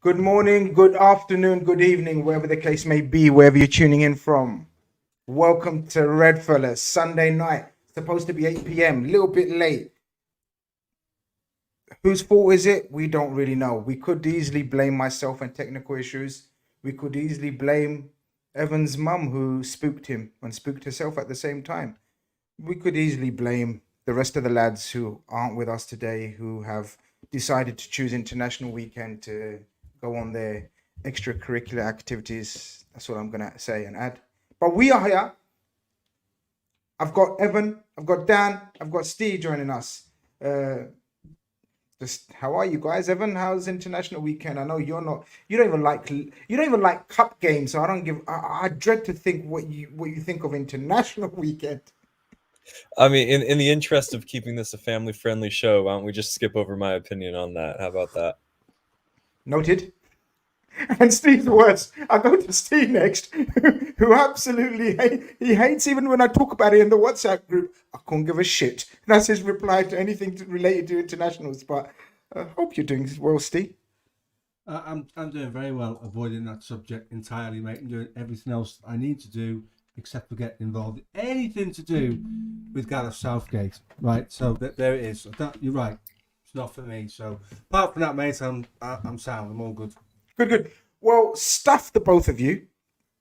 Good morning, good afternoon, good evening, wherever the case may be, wherever you're tuning in from. Welcome to REDFELLAS, Sunday night. Supposed to be 8 p.m., a little bit late. Whose fault is it? We don't really know. We could easily blame myself and technical issues. We could easily blame Evan's mum who spooked him and spooked herself at the same time. We could easily blame the rest of the lads who aren't with us today, who have decided to choose International Weekend to go on their extracurricular activities. That's what I'm going to say and add. But we are here. I've got Evan, I've got Dan, I've got Steve joining us. Just how are you guys, Evan? How's International Weekend? I know you don't even like cup games, so I dread to think what you think of International Weekend. I mean, in the interest of keeping this a family-friendly show, why don't we just skip over my opinion on that? How about that? Noted. And Steve's words. I'll go to Steve next, who absolutely hates even when I talk about it in the WhatsApp group. I can't give a shit. That's his reply to anything related to internationals. But I hope you're doing well, Steve. I'm doing very well, avoiding that subject entirely, mate. I'm doing everything else I need to do except for getting involved in anything to do with Gareth Southgate. Right, so there it is. You're right. It's not for me. So apart from that, mate, I'm sound. I'm all good. Good. Well, stuff the both of you,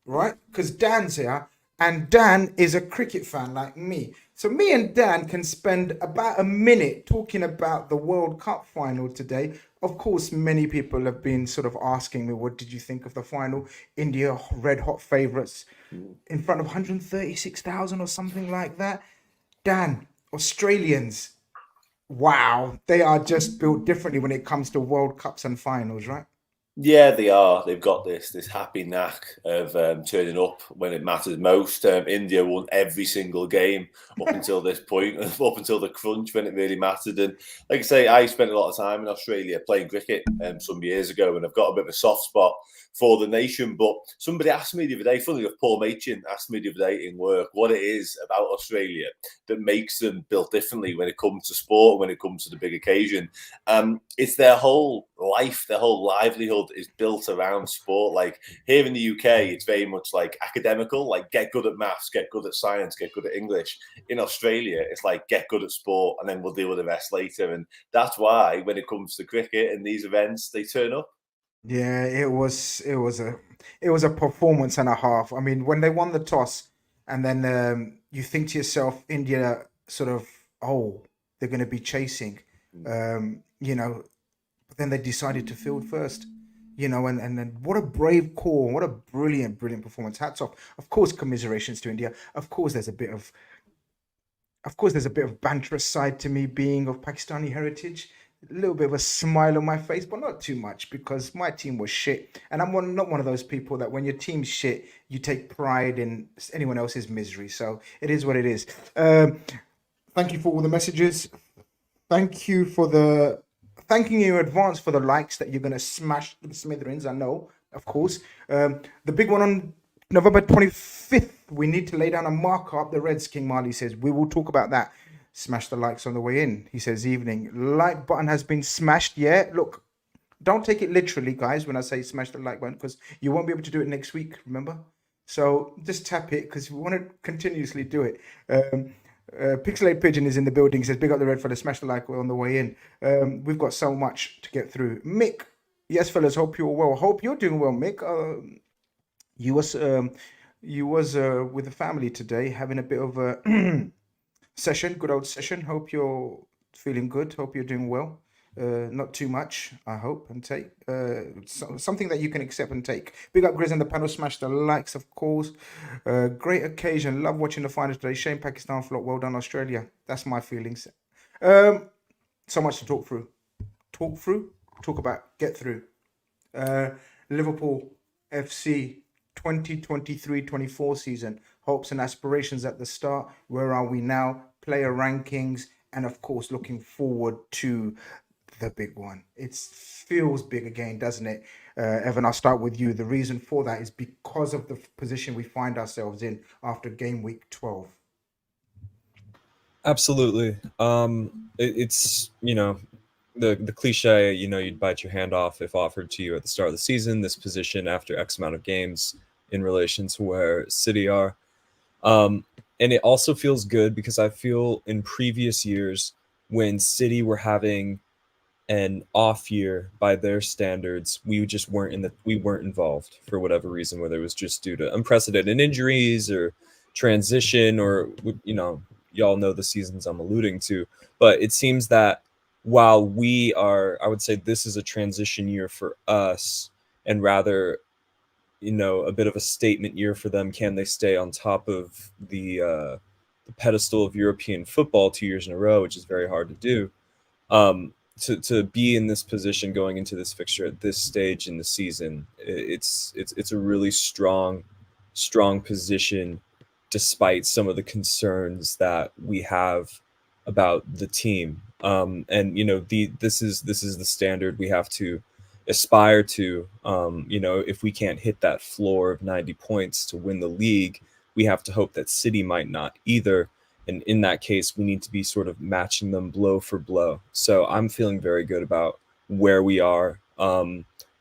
right? Because Dan's here, and Dan is a cricket fan like me. So me and Dan can spend about a minute talking about the World Cup final today. Of course, many people have been sort of asking me, what did you think of the final? India, red hot favourites in front of 136,000 or something like that. Dan, Australians, wow, they are just built differently when it comes to World Cups and finals, right? Yeah, they are. They've got this happy knack of turning up when it matters most. India won every single game up until this point, up until the crunch when it really mattered. And like I say, I spent a lot of time in Australia playing cricket some years ago, and I've got a bit of a soft spot for the nation. But somebody asked me the other day, funny enough, Paul Machin asked me the other day in work what it is about Australia that makes them built differently when it comes to sport, when it comes to the big occasion. It's their whole life, their whole livelihood is built around sport. Like here in the UK, it's very much like academical, like get good at maths, get good at science, get good at English. In Australia, it's like get good at sport and then we'll deal with the rest later. And that's why when it comes to cricket and these events, they turn up. Yeah, it was a performance and a half. I mean, when they won the toss, and then you think to yourself, India sort of, oh, they're going to be chasing, but then they decided to field first, and then what a brave call, what a brilliant performance. Hats off. Of course, commiserations to India. Of course, there's a bit of banterous side to me being of Pakistani heritage. A little bit of a smile on my face, but not too much because my team was shit. And not one of those people that when your team's shit, you take pride in anyone else's misery. So it is what it is. Thank you for all the messages. Thanking you in advance for the likes that you're going to smash the smithereens. I know, of course. The big one on November 25th, we need to lay down a marker up the Reds, King Marley says. We will talk about that. Smash the likes on the way in. He says, evening. Like button has been smashed. Yeah, look, don't take it literally, guys, when I say smash the like button, because you won't be able to do it next week, remember? So just tap it, because we want to continuously do it. Pixelate Pigeon is in the building. He says, big up the red fella, smash the like on the way in. We've got so much to get through. Mick, yes, fellas, hope you're well. Hope you're doing well, Mick. You was with the family today, having a bit of a session, good old session. Hope you're feeling good. Hope you're doing well. Not too much, I hope, and take something that you can accept and take. Big up Grizz and the panel, smash the likes, of course. Great occasion, love watching the finals today. Shame Pakistan flop, well done Australia. That's my feelings. So much to talk through. Talk about, get through. Liverpool FC 2023-24 season. Hopes and aspirations at the start. Where are we now? Player rankings, and of course looking forward to the big one. It feels big again, doesn't it? Evan, I'll start with you. The reason for that is because of the position we find ourselves in after game week 12. Absolutely. It's the cliche, you'd bite your hand off if offered to you at the start of the season, this position after X amount of games in relation to where City are. And it also feels good because I feel in previous years when City were having an off year by their standards, we just weren't involved for whatever reason, whether it was just due to unprecedented injuries or transition, or y'all know the seasons I'm alluding to. But it seems that while I would say this is a transition year for us, and rather a bit of a statement year for them. Can they stay on top of the pedestal of European football 2 years in a row, which is very hard to do? To be in this position going into this fixture at this stage in the season, it's a really strong position, despite some of the concerns that we have about the team. And this is the standard we have to aspire to. If we can't hit that floor of 90 points to win the league, we have to hope that City might not either. And in that case, we need to be sort of matching them blow for blow. So I'm feeling very good about where we are,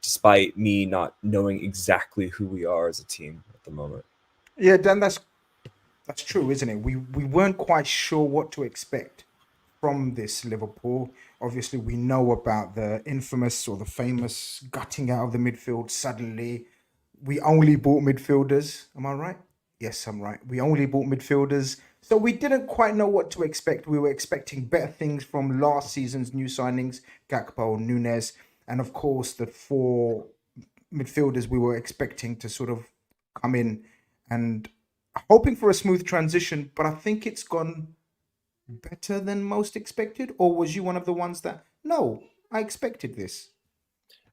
despite me not knowing exactly who we are as a team at the moment. Yeah, Dan, that's true, isn't it? We weren't quite sure what to expect from this Liverpool. Obviously, we know about the infamous or the famous gutting out of the midfield suddenly. We only bought midfielders. Am I right? Yes, I'm right. We only bought midfielders. So we didn't quite know what to expect. We were expecting better things from last season's new signings, Gakpo, Nunes, and of course the 4 midfielders we were expecting to sort of come in, and hoping for a smooth transition. But I think it's gone better than most expected. Or was you one of the ones that, no, I expected this?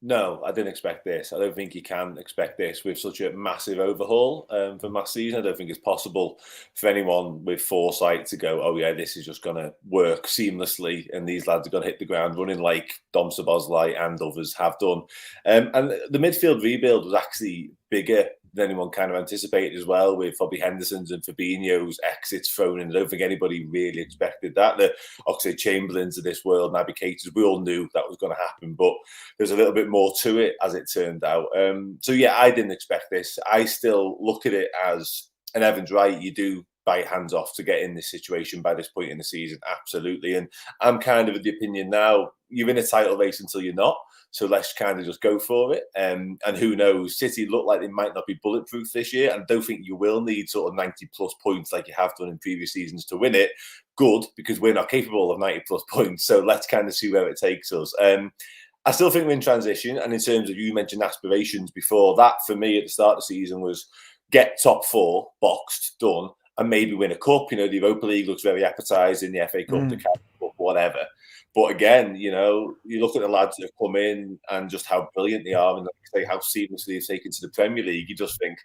No, I didn't expect this. I don't think you can expect this with such a massive overhaul from last season. I don't think it's possible for anyone with foresight to go, oh yeah, this is just going to work seamlessly and these lads are going to hit the ground running like Dom Szoboszlai and others have done. And the midfield rebuild was actually bigger than anyone kind of anticipated as well, with probably Henderson's and Fabinho's exits thrown in. I don't think anybody really expected that. The Oxlade-Chamberlains of this world, Naby Keita's, we all knew that was going to happen, but there's a little bit more to it as it turned out. So yeah, I didn't expect this. I still look at it as, and Evan's right, you do bite your hands off to get in this situation by this point in the season, absolutely. And I'm kind of of the opinion now, you're in a title race until you're not. So let's kind of just go for it. And who knows, City look like they might not be bulletproof this year. And I don't think you will need sort of 90 plus points like you have done in previous seasons to win it. Good, because we're not capable of 90 plus points. So let's kind of see where it takes us. I still think we're in transition. And in terms of, you mentioned aspirations before, that for me at the start of the season was get top 4 boxed, done, and maybe win a cup. The Europa League looks very appetising, the FA Cup, the Cup, whatever. But again, you look at the lads that have come in and just how brilliant they are, and like how seamlessly they've taken to the Premier League. You just think,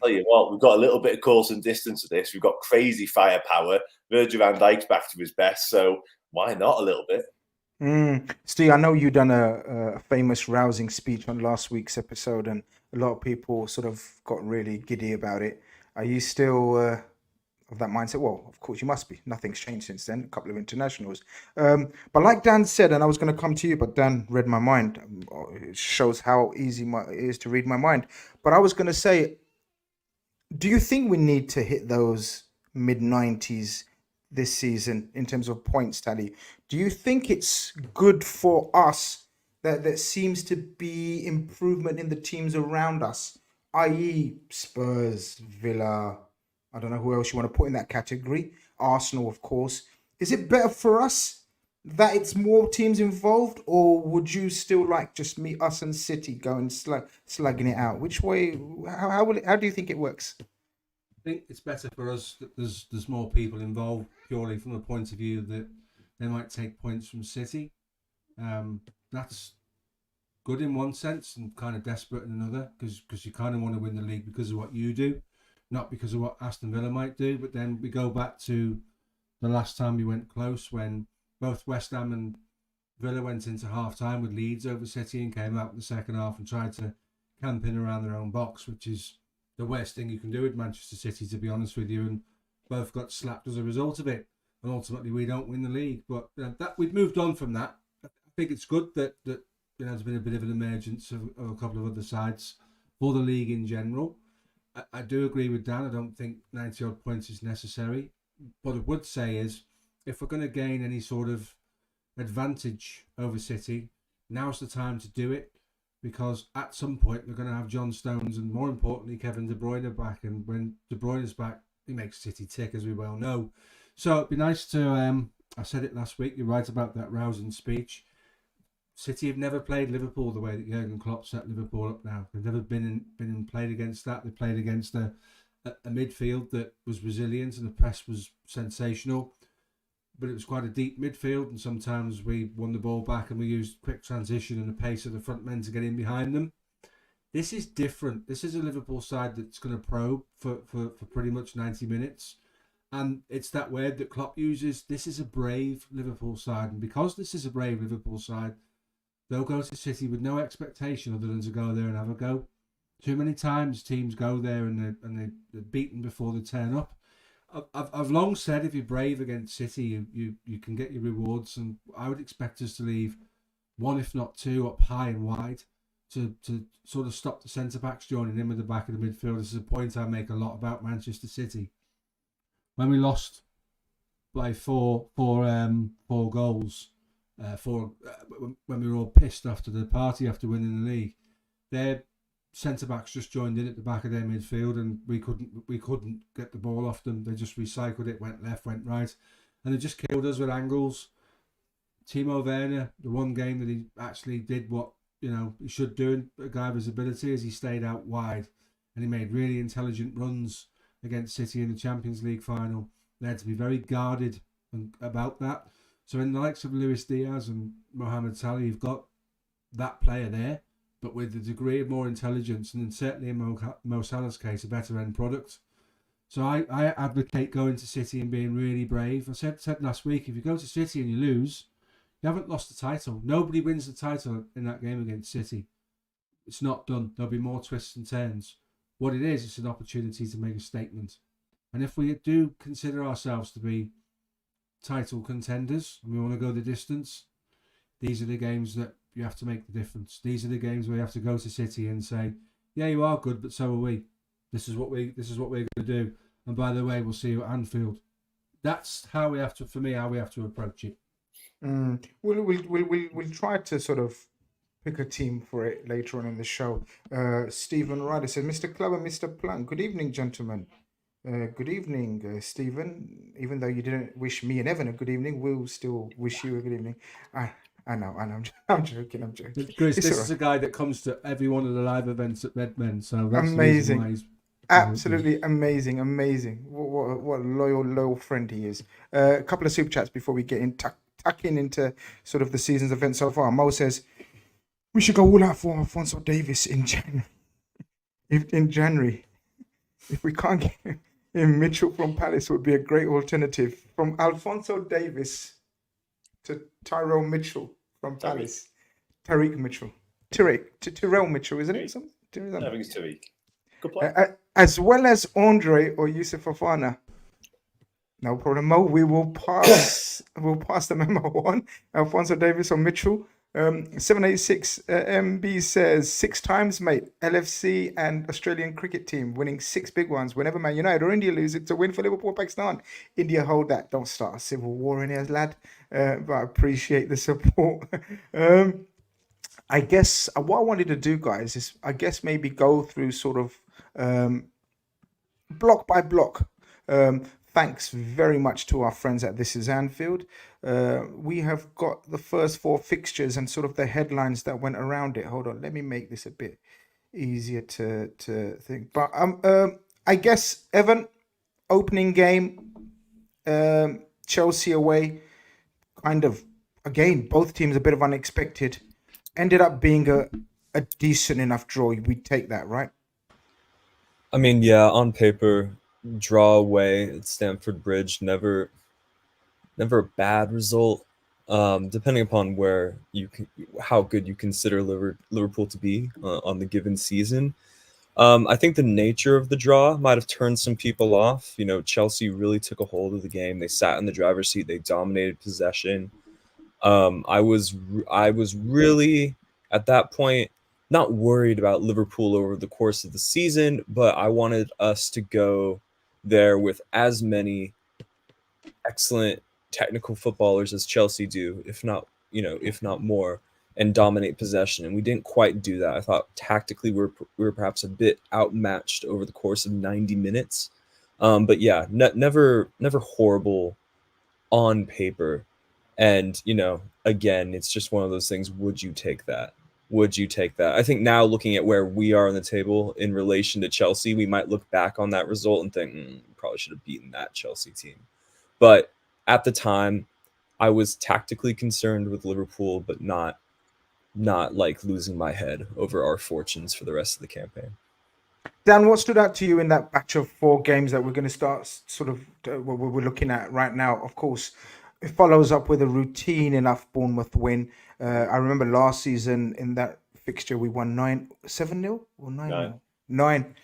tell you what, we've got a little bit of course and distance to this. We've got crazy firepower. Virgil van Dijk's back to his best, so why not a little bit? Steve, I know you done a famous rousing speech on last week's episode, and a lot of people sort of got really giddy about it. Are you still of that mindset? Well, of course you must be. Nothing's changed since then. A couple of internationals. But like Dan said, and I was going to come to you, but Dan read my mind. It shows how easy it is to read my mind. But I was going to say, do you think we need to hit those mid-90s this season in terms of points tally? Do you think it's good for us that there seems to be improvement in the teams around us, i.e. Spurs, Villa, I don't know who else you want to put in that category, Arsenal, of course. Is it better for us that it's more teams involved, or would you still like just us and City going slugging it out? Which way? How do you think it works? I think it's better for us that there's more people involved, purely from the point of view that they might take points from City. That's good in one sense and kind of desperate in another, because you kind of want to win the league because of what you do, not because of what Aston Villa might do. But then we go back to the last time we went close, when both West Ham and Villa went into half-time with leads over City and came out in the second half and tried to camp in around their own box, which is the worst thing you can do with Manchester City, to be honest with you. And both got slapped as a result of it. And ultimately, we don't win the league. But that we've moved on from that. I think it's good that there's been a bit of an emergence of a couple of other sides for the league in general. I do agree with Dan. I don't think 90 odd points is necessary. What I would say is, if we're going to gain any sort of advantage over City, now's the time to do it, because at some point we're going to have John Stones and, more importantly, Kevin De Bruyne back, and when De Bruyne is back, he makes City tick, as we well know. So it'd be nice to, I said it last week, you're right about that rousing speech. City have never played Liverpool the way that Jurgen Klopp set Liverpool up now. They've never been played against that. They played against a midfield that was resilient, and the press was sensational. But it was quite a deep midfield, and sometimes we won the ball back and we used quick transition and the pace of the front men to get in behind them. This is different. This is a Liverpool side that's going to probe for pretty much 90 minutes. And it's that word that Klopp uses. This is a brave Liverpool side. And because this is a brave Liverpool side, they'll go to City with no expectation other than to go there and have a go. Too many times teams go there and they're beaten before they turn up. I've long said, if you're brave against City, you can get your rewards, and I would expect us to leave one, if not two, up high and wide to sort of stop the centre-backs joining in with the back of the midfield. This is a point I make a lot about Manchester City. When we lost by four goals, when we were all pissed after the party after winning the league, their centre-backs just joined in at the back of their midfield, and we couldn't get the ball off them. They just recycled it, went left, went right, and they just killed us with angles. Timo Werner, the one game that he actually did what he should do, a guy of his ability, is he stayed out wide and he made really intelligent runs against City in the Champions League final. They had to be very guarded about that. So in the likes of Luis Diaz and Mohamed Salah, you've got that player there, but with a degree of more intelligence, and certainly in Mo Salah's case, a better end product. So I advocate going to City and being really brave. I said last week, if you go to City and you lose, you haven't lost the title. Nobody wins the title in that game against City. It's not done. There'll be more twists and turns. What it is, it's an opportunity to make a statement. And if we do consider ourselves to be title contenders and we want to go the distance, these are the games that you have to make the difference. These are the games where you have to go to City and say, yeah, you are good, but so are we. This is what we're going to do. And by the way, we'll see you at Anfield. That's how we have to approach it. We'll try to sort of pick a team for it later on in the show. Stephen Ryder says, Mr. Club and Mr. Plant, good evening, gentlemen. Good evening, Stephen. Even though you didn't wish me and Evan a good evening, we'll still wish you a good evening. I know. I'm joking. Chris, this is a guy that comes to every one of the live events at Redmen, so that's amazing. Absolutely amazing. What a loyal friend he is. A couple of super chats before we get in tucking into sort of the season's events so far. Mo says we should go all out for Alphonso Davies in January. If we can't get him, Mitchell from Palace would be a great alternative. From Alphonso Davies to Tyrell Mitchell from Palace. Tyrell Mitchell, isn't it? I think it's Tariq. Good play. As well as Andre or Yusuf Fofana. No problem, Mo. We will pass. We'll pass the memo on. Alphonso Davies or Mitchell. 786 MB says 6 times, mate. LFC and Australian cricket team winning 6 big ones. Whenever Man United or India lose, it's a win for Liverpool, Pakistan. India hold that. Don't start a civil war in here, lad. But I appreciate the support. I guess what I wanted to do, guys, is maybe go through sort of block by block. Thanks very much to our friends at This Is Anfield. We have got the first 4 fixtures and sort of the headlines that went around it. Hold on, let me make this a bit easier to think. But I guess, Evan, opening game, Chelsea away, kind of, again, both teams a bit of unexpected. Ended up being a decent enough draw. We take that, right? I mean, yeah, on paper, draw away at Stamford Bridge, never a bad result. Depending upon how good you consider Liverpool to be on the given season. I think the nature of the draw might have turned some people off. Chelsea really took a hold of the game. They sat in the driver's seat. They dominated possession. I was really at that point not worried about Liverpool over the course of the season, but I wanted us to go there with as many excellent technical footballers as Chelsea do, if not more, and dominate possession. And we didn't quite do that. I thought tactically we were perhaps a bit outmatched over the course of 90 minutes. But yeah, never horrible on paper. And, again, it's just one of those things. Would you take that? Would you take that? I think now looking at where we are on the table in relation to Chelsea, we might look back on that result and think, we probably should have beaten that Chelsea team. But at the time, I was tactically concerned with Liverpool, but not like losing my head over our fortunes for the rest of the campaign. Dan, what stood out to you in that batch of 4 games that we're going to start what we're looking at right now? Of course, it follows up with a routine enough Bournemouth win. I remember last season in that fixture, we won 7-0 or 9-0? 9.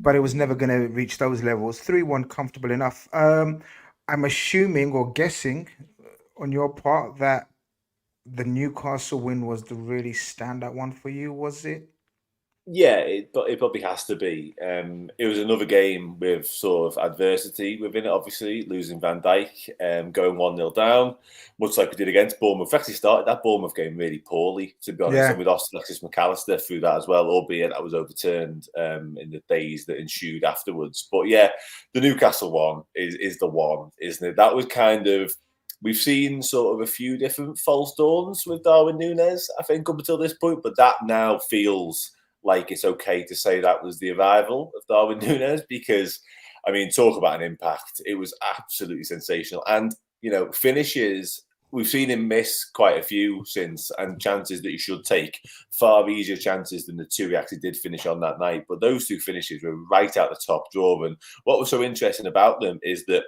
But it was never going to reach those levels. 3-1 comfortable enough. I'm assuming or guessing on your part that the Newcastle win was the really standout one for you, was it? Yeah, it probably has to be. It was another game with sort of adversity within it, obviously, losing Van Dijk, going 1-0 down, much like we did against Bournemouth. We actually started that Bournemouth game really poorly, to be honest, Yeah. and we lost Alisson and McAllister through that as well, albeit that was overturned in the days that ensued afterwards. But yeah, the Newcastle one is the one, isn't it? That was kind of... We've seen sort of a few different false dawns with Darwin Núñez, I think, up until this point, but that now feels like it's okay to say that was the arrival of Darwin Núñez, because, I mean, talk about an impact. It was absolutely sensational. And, finishes, we've seen him miss quite a few since, and chances that he should take, far easier chances than the 2 he actually did finish on that night. But those 2 finishes were right out the top drawer. And what was so interesting about them is that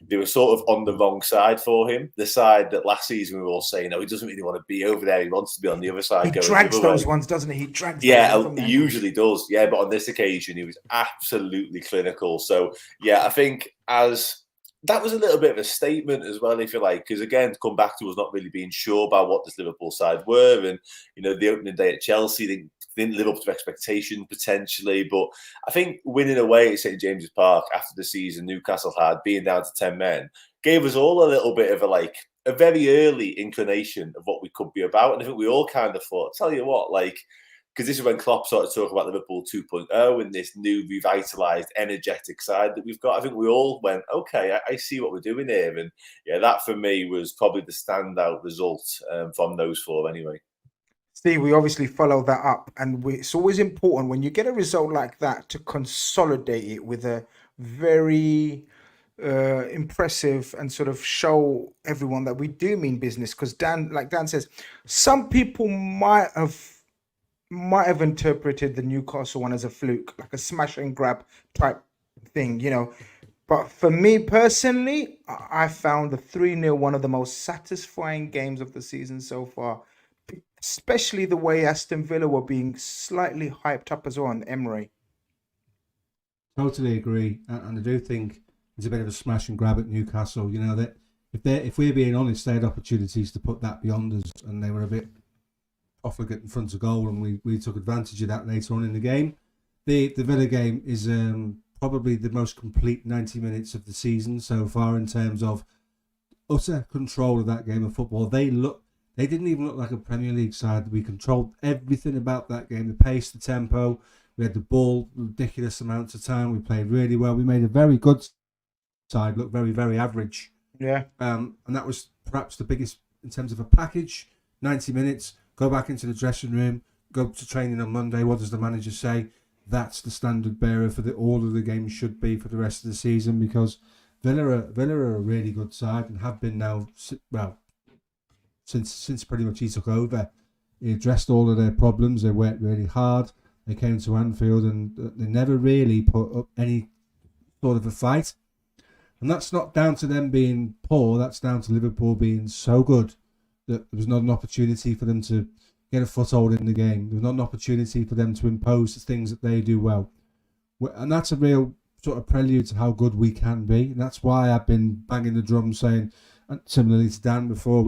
they were sort of on the wrong side for him. The side that last season we were all saying, no, he doesn't really want to be over there. He wants to be on the other side. He drags those ones, doesn't he? He drags those ones. He usually does. Yeah, but on this occasion, he was absolutely clinical. So, yeah, I think that was a little bit of a statement as well, if you like, because, again, to come back to us not really being sure about what this Liverpool side were. And, the opening day at Chelsea, they didn't live up to expectation, potentially. But I think winning away at St James's Park after the season Newcastle had, being down to 10 men, gave us all a little bit of a very early inclination of what we could be about. And I think we all kind of thought, tell you what, because this is when Klopp started talking about Liverpool 2.0 and this new revitalised, energetic side that we've got. I think we all went, okay, I see what we're doing here. And yeah, that for me was probably the standout result from those 4 anyway. Steve, we obviously follow that up, and it's always important when you get a result like that to consolidate it with a very impressive and sort of show everyone that we do mean business. Because Dan says, some people might have interpreted the Newcastle one as a fluke, like a smash and grab type thing, But for me personally, I found the 3-0 one of the most satisfying games of the season so far, especially the way Aston Villa were being slightly hyped up as well on Emery. Totally agree, and I do think it's a bit of a smash and grab at Newcastle. That if we're being honest, they had opportunities to put that beyond us, and they were a bit profligate in front of goal, and we took advantage of that later on in the game. The Villa game is probably the most complete 90 minutes of the season so far in terms of utter control of that game of football. They didn't even look like a Premier League side. We controlled everything about that game, the pace, the tempo. We had the ball ridiculous amounts of time. We played really well. We made a very good side look very, very average. Yeah. And that was perhaps the biggest in terms of a package. 90 minutes, go back into the dressing room, go to training on Monday. What does the manager say? That's the standard bearer for all of the games should be for the rest of the season, because Villa are a really good side and have been now, since pretty much he took over. He addressed all of their problems. They worked really hard. They came to Anfield and they never really put up any sort of a fight. And that's not down to them being poor. That's down to Liverpool being so good that there was not an opportunity for them to get a foothold in the game. There was not an opportunity for them to impose the things that they do well. And that's a real sort of prelude to how good we can be. And that's why I've been banging the drum saying, and similarly to Dan before,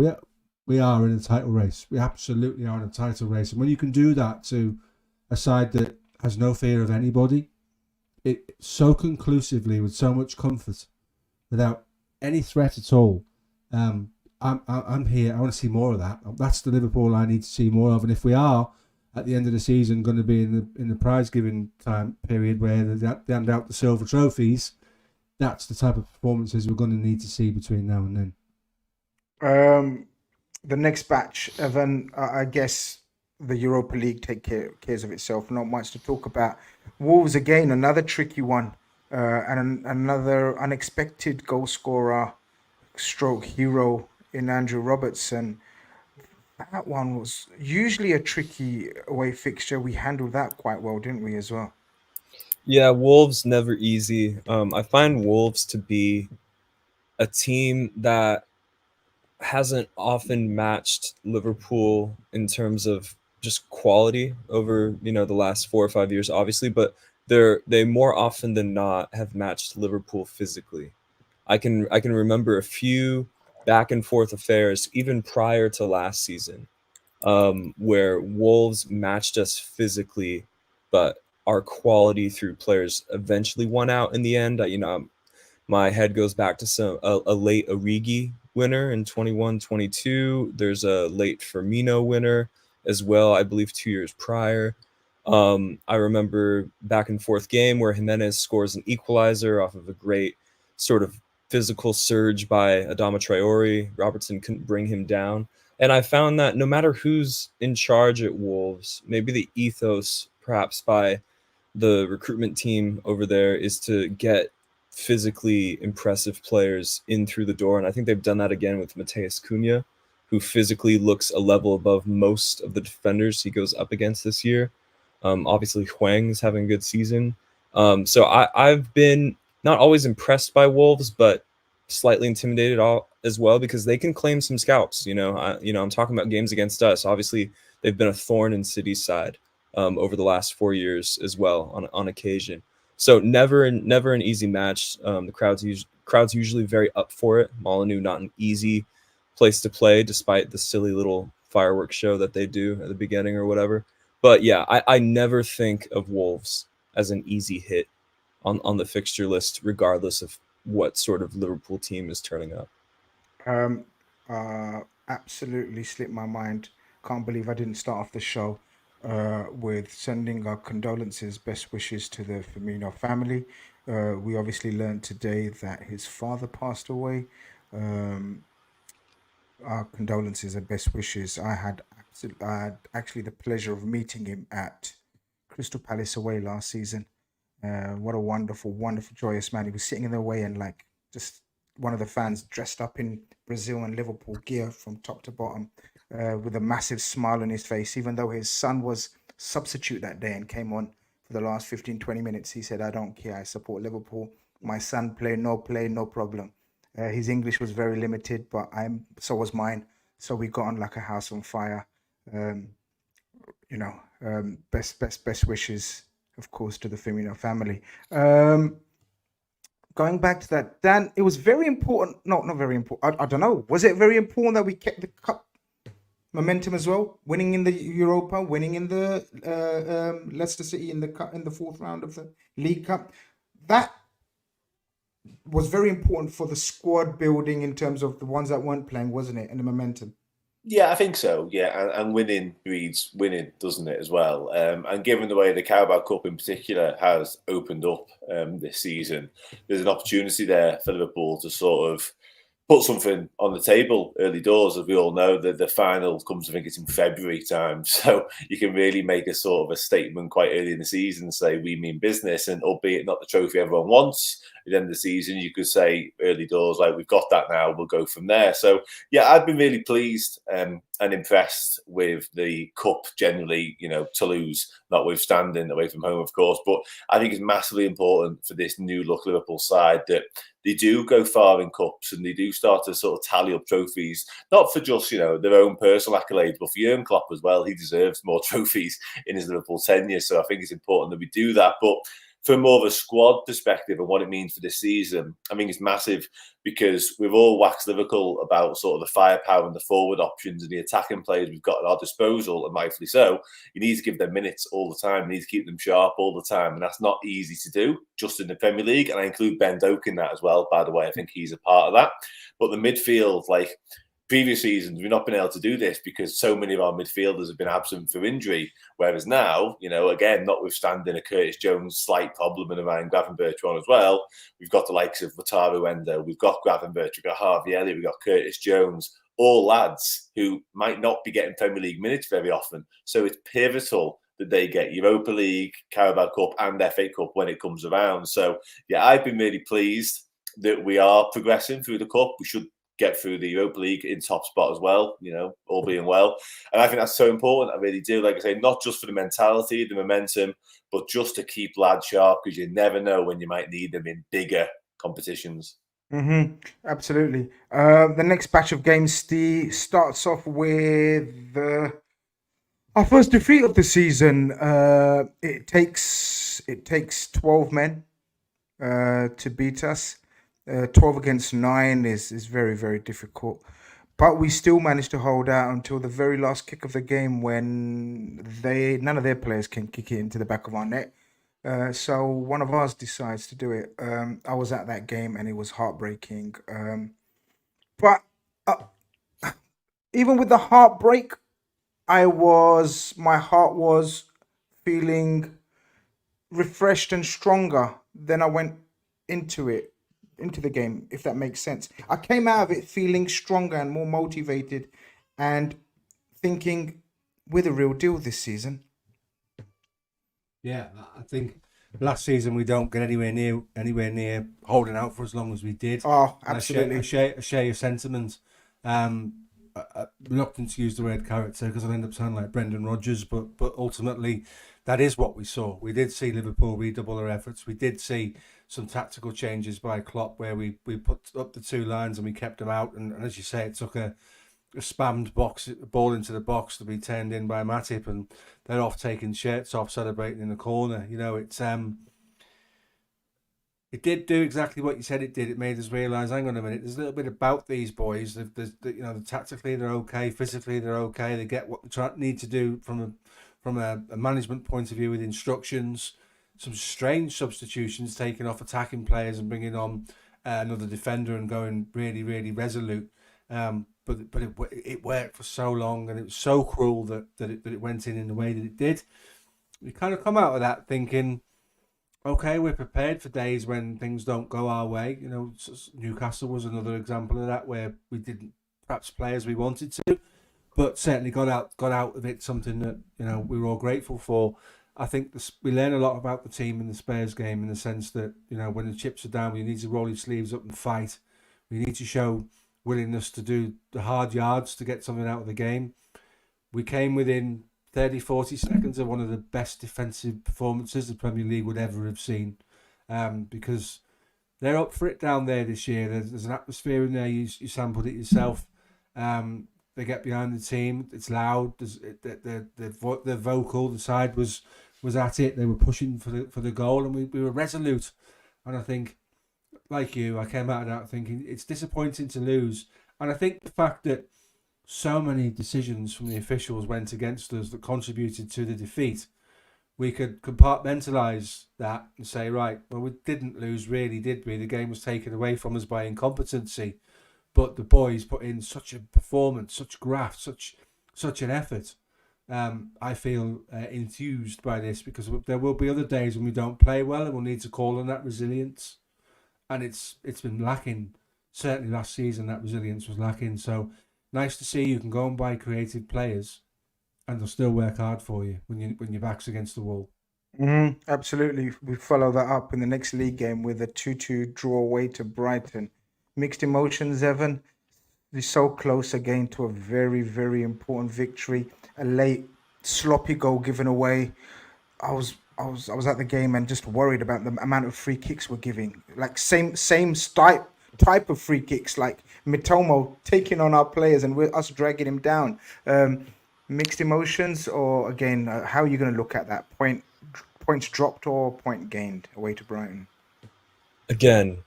we are in a title race. We absolutely are in a title race. And when you can do that to a side that has no fear of anybody, it so conclusively with so much comfort, without any threat at all. I'm here. I want to see more of that. That's the Liverpool I need to see more of. And if we are at the end of the season going to be in the prize giving time period where they hand out the silver trophies, that's the type of performances we're going to need to see between now and then. The next batch, Evan, I guess the Europa League cares of itself. Not much to talk about. Wolves again, another tricky one, and another unexpected goal scorer, stroke hero in Andrew Robertson. That one was usually a tricky away fixture. We handled that quite well, didn't we, as well? Yeah, Wolves never easy. I find Wolves to be a team that hasn't often matched Liverpool in terms of just quality over, the last 4 or 5 years, obviously, but they more often than not have matched Liverpool physically. I can remember a few back and forth affairs even prior to last season, where Wolves matched us physically, but our quality through players eventually won out in the end. My head goes back to a late Origi winner in 21-22. There's a late Firmino winner as well, I believe 2 years prior. I remember back and forth game where Jimenez scores an equalizer off of a great sort of physical surge by Adama Traore. Robertson couldn't bring him down. And I found that no matter who's in charge at Wolves, maybe the ethos perhaps by the recruitment team over there is to get physically impressive players in through the door. And I think they've done that again with Mateus Cunha, who physically looks a level above most of the defenders he goes up against this year. Obviously, Hwang's having a good season. So I've been not always impressed by Wolves, but slightly intimidated as well because they can claim some scalps. I'm talking about games against us. Obviously, they've been a thorn in City's side over the last 4 years as well on occasion. So never an easy match. The crowd's usually very up for it. Molineux not an easy place to play, despite the silly little fireworks show that they do at the beginning or whatever. But yeah, I never think of Wolves as an easy hit on the fixture list, regardless of what sort of Liverpool team is turning up. Absolutely slipped my mind. Can't believe I didn't start off the show with sending our condolences, best wishes to the Firmino family. We obviously learned today that his father passed away. Our condolences and best wishes. I had actually the pleasure of meeting him at Crystal Palace away last season. What a wonderful, joyous man. He was sitting in the way and just one of the fans dressed up in Brazil and Liverpool gear from top to bottom, with a massive smile on his face, even though his son was substitute that day and came on for the last 15-20 minutes. He said, I don't care, I support Liverpool. My son play, no problem. His English was very limited, but so was mine. So we got on like a house on fire. Best wishes, of course, to the Firmino family. Going back to that, Dan, it was very important. No, not very important. I don't know. Was it very important that we kept the cup momentum as well? Winning in the Europa, winning in the Leicester City in the fourth round of the League Cup. That was very important for the squad building in terms of the ones that weren't playing, wasn't it? And the momentum. Yeah, I think so. Yeah, and winning breeds winning, doesn't it, as well? And given the way the Carabao Cup in particular has opened up this season, there's an opportunity there for Liverpool to sort of put something on the table early doors. As we all know, that the final comes, I think it's in February time. So you can really make a sort of a statement quite early in the season and say, we mean business. And albeit not the trophy everyone wants, at the end of the season, you could say early doors, like, we've got that now, we'll go from there. So yeah, I've been really pleased and impressed with the cup generally, Toulouse notwithstanding, away from home, of course. But I think it's massively important for this new look Liverpool side that they do go far in cups and they do start to sort of tally up trophies, not for just, their own personal accolades, but for Jurgen Klopp as well. He deserves more trophies in his Liverpool tenure. So I think it's important that we do that. But from more of a squad perspective and what it means for this season, I think it's massive because we've all waxed lyrical about sort of the firepower and the forward options and the attacking players we've got at our disposal, and rightfully so. You need to give them minutes all the time. You need to keep them sharp all the time, and that's not easy to do just in the Premier League. And I include Ben Doak in that as well, by the way. I think he's a part of that. But the midfield, like previous seasons, we've not been able to do this because so many of our midfielders have been absent for injury. Whereas now, again, notwithstanding a Curtis Jones slight problem and a Ryan Gravenberch one as well, we've got the likes of Darwin and Endo, we've got Gravenberch, we've got Harvey Elliott, we've got Curtis Jones, all lads who might not be getting Premier League minutes very often. So it's pivotal that they get Europa League, Carabao Cup and FA Cup when it comes around. So, yeah, I've been really pleased that we are progressing through the Cup. We should get through the Europa League in top spot as well, all being well. And I think that's so important. I really do. Like I say, not just for the mentality, the momentum, but just to keep lads sharp because you never know when you might need them in bigger competitions. Absolutely. The next batch of games starts off with our first defeat of the season. It takes 12 men to beat us. 12 against 9 is very, very difficult. But we still managed to hold out until the very last kick of the game when none of their players can kick it into the back of our net. So one of ours decides to do it. I was at that game and it was heartbreaking. But even with the heartbreak, my heart was feeling refreshed and stronger than I went into the game, if that makes sense. I came out of it feeling stronger and more motivated and thinking we're the real deal this season. Yeah, I think last season we don't get anywhere near holding out for as long as we did. Oh, absolutely. I share your sentiment. I'm reluctant to use the word character because I'll end up sounding like Brendan Rodgers, but ultimately that is what we saw. We did see Liverpool redouble their efforts. We did see some tactical changes by Klopp where we put up the two lines and we kept them out. And as you say, it took a spammed ball into the box to be turned in by Matip, and they're off taking shirts off, celebrating in the corner. It did do exactly what you said it did. It made us realise, hang on a minute, there's a little bit about these boys. Tactically they're okay, physically they're okay. They get what they need to do from a management point of view with instructions. Some strange substitutions, taking off attacking players and bringing on another defender and going really, really resolute. But it worked for so long, and it was so cruel that it went in the way that it did. We kind of come out of that thinking, okay, we're prepared for days when things don't go our way. Newcastle was another example of that, where we didn't perhaps play as we wanted to, but certainly got out of it something that we were all grateful for. I think we learn a lot about the team in the Spurs game in the sense that when the chips are down, you need to roll your sleeves up and fight. We need to show willingness to do the hard yards to get something out of the game. We came within 30-40 seconds of one of the best defensive performances the Premier League would ever have seen, because they're up for it down there this year. There's an atmosphere in there. You sampled it yourself. They get behind the team. It's loud. The vocal. The side was at it. They were pushing for the goal, and we were resolute. And I think, like you, I came out of that thinking it's disappointing to lose. And I think the fact that so many decisions from the officials went against us that contributed to the defeat, we could compartmentalise that and say, right, well, we didn't lose really, did we? The game was taken away from us by incompetency. But the boys put in such a performance, such graft, such an effort. I feel enthused by this because there will be other days when we don't play well and we'll need to call on that resilience. And it's been lacking. Certainly last season that resilience was lacking. So nice to see you can go and buy creative players and they'll still work hard for you when your back's against the wall. Absolutely. We follow that up in the next league game with a 2-2 draw away to Brighton. Mixed emotions, Evan. We're so close again to a very, very important victory. A late, sloppy goal given away. I was at the game and just worried about the amount of free kicks we're giving. Like same type of free kicks, like Mitomo taking on our players and us dragging him down. Mixed emotions, or again, how are you going to look at that point Points dropped or point gained away to Brighton? Again,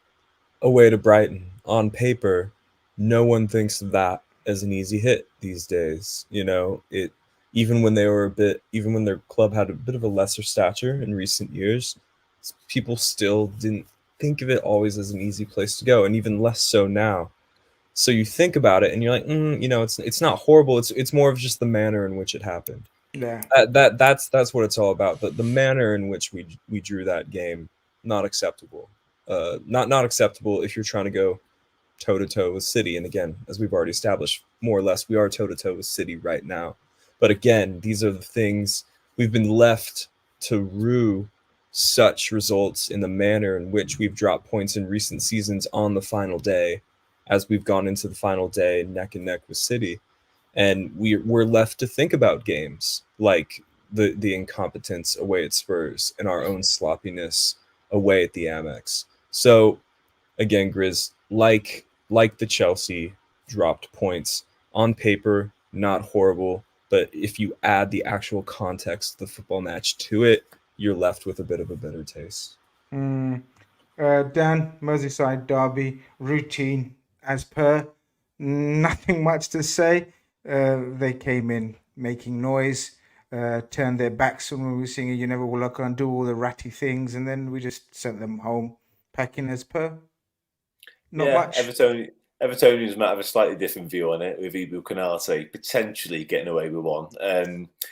away to Brighton. On paper, no one thinks of that as an easy hit these days. Even when their club had a bit of a lesser stature in recent years, people still didn't think of it always as an easy place to go, and even less so now. So you think about it, and you're like, it's not horrible. It's more of just the manner in which it happened. Yeah. That's what it's all about. The manner in which we drew that game, not acceptable. Not acceptable if you're trying to go toe to toe with City. And again, as we've already established, more or less, we are toe to toe with City right now. But again, these are the things we've been left to rue such results in the manner in which we've dropped points in recent seasons on the final day, as we've gone into the final day neck and neck with City. And we're left to think about games like the incompetence away at Spurs and our own sloppiness away at the Amex. So again, Grizz, like the Chelsea dropped points on paper, not horrible, but if you add the actual context of the football match to it, you're left with a bit of a bitter taste. Dan, Merseyside derby, routine as per, nothing much to say. They came in making noise, turned their backs when we were singing You Never Will Look and do all the ratty things, and then we just sent them home packing as per. Not much. Evertonians might have a slightly different view on it, with Ibu Konate potentially getting away with one.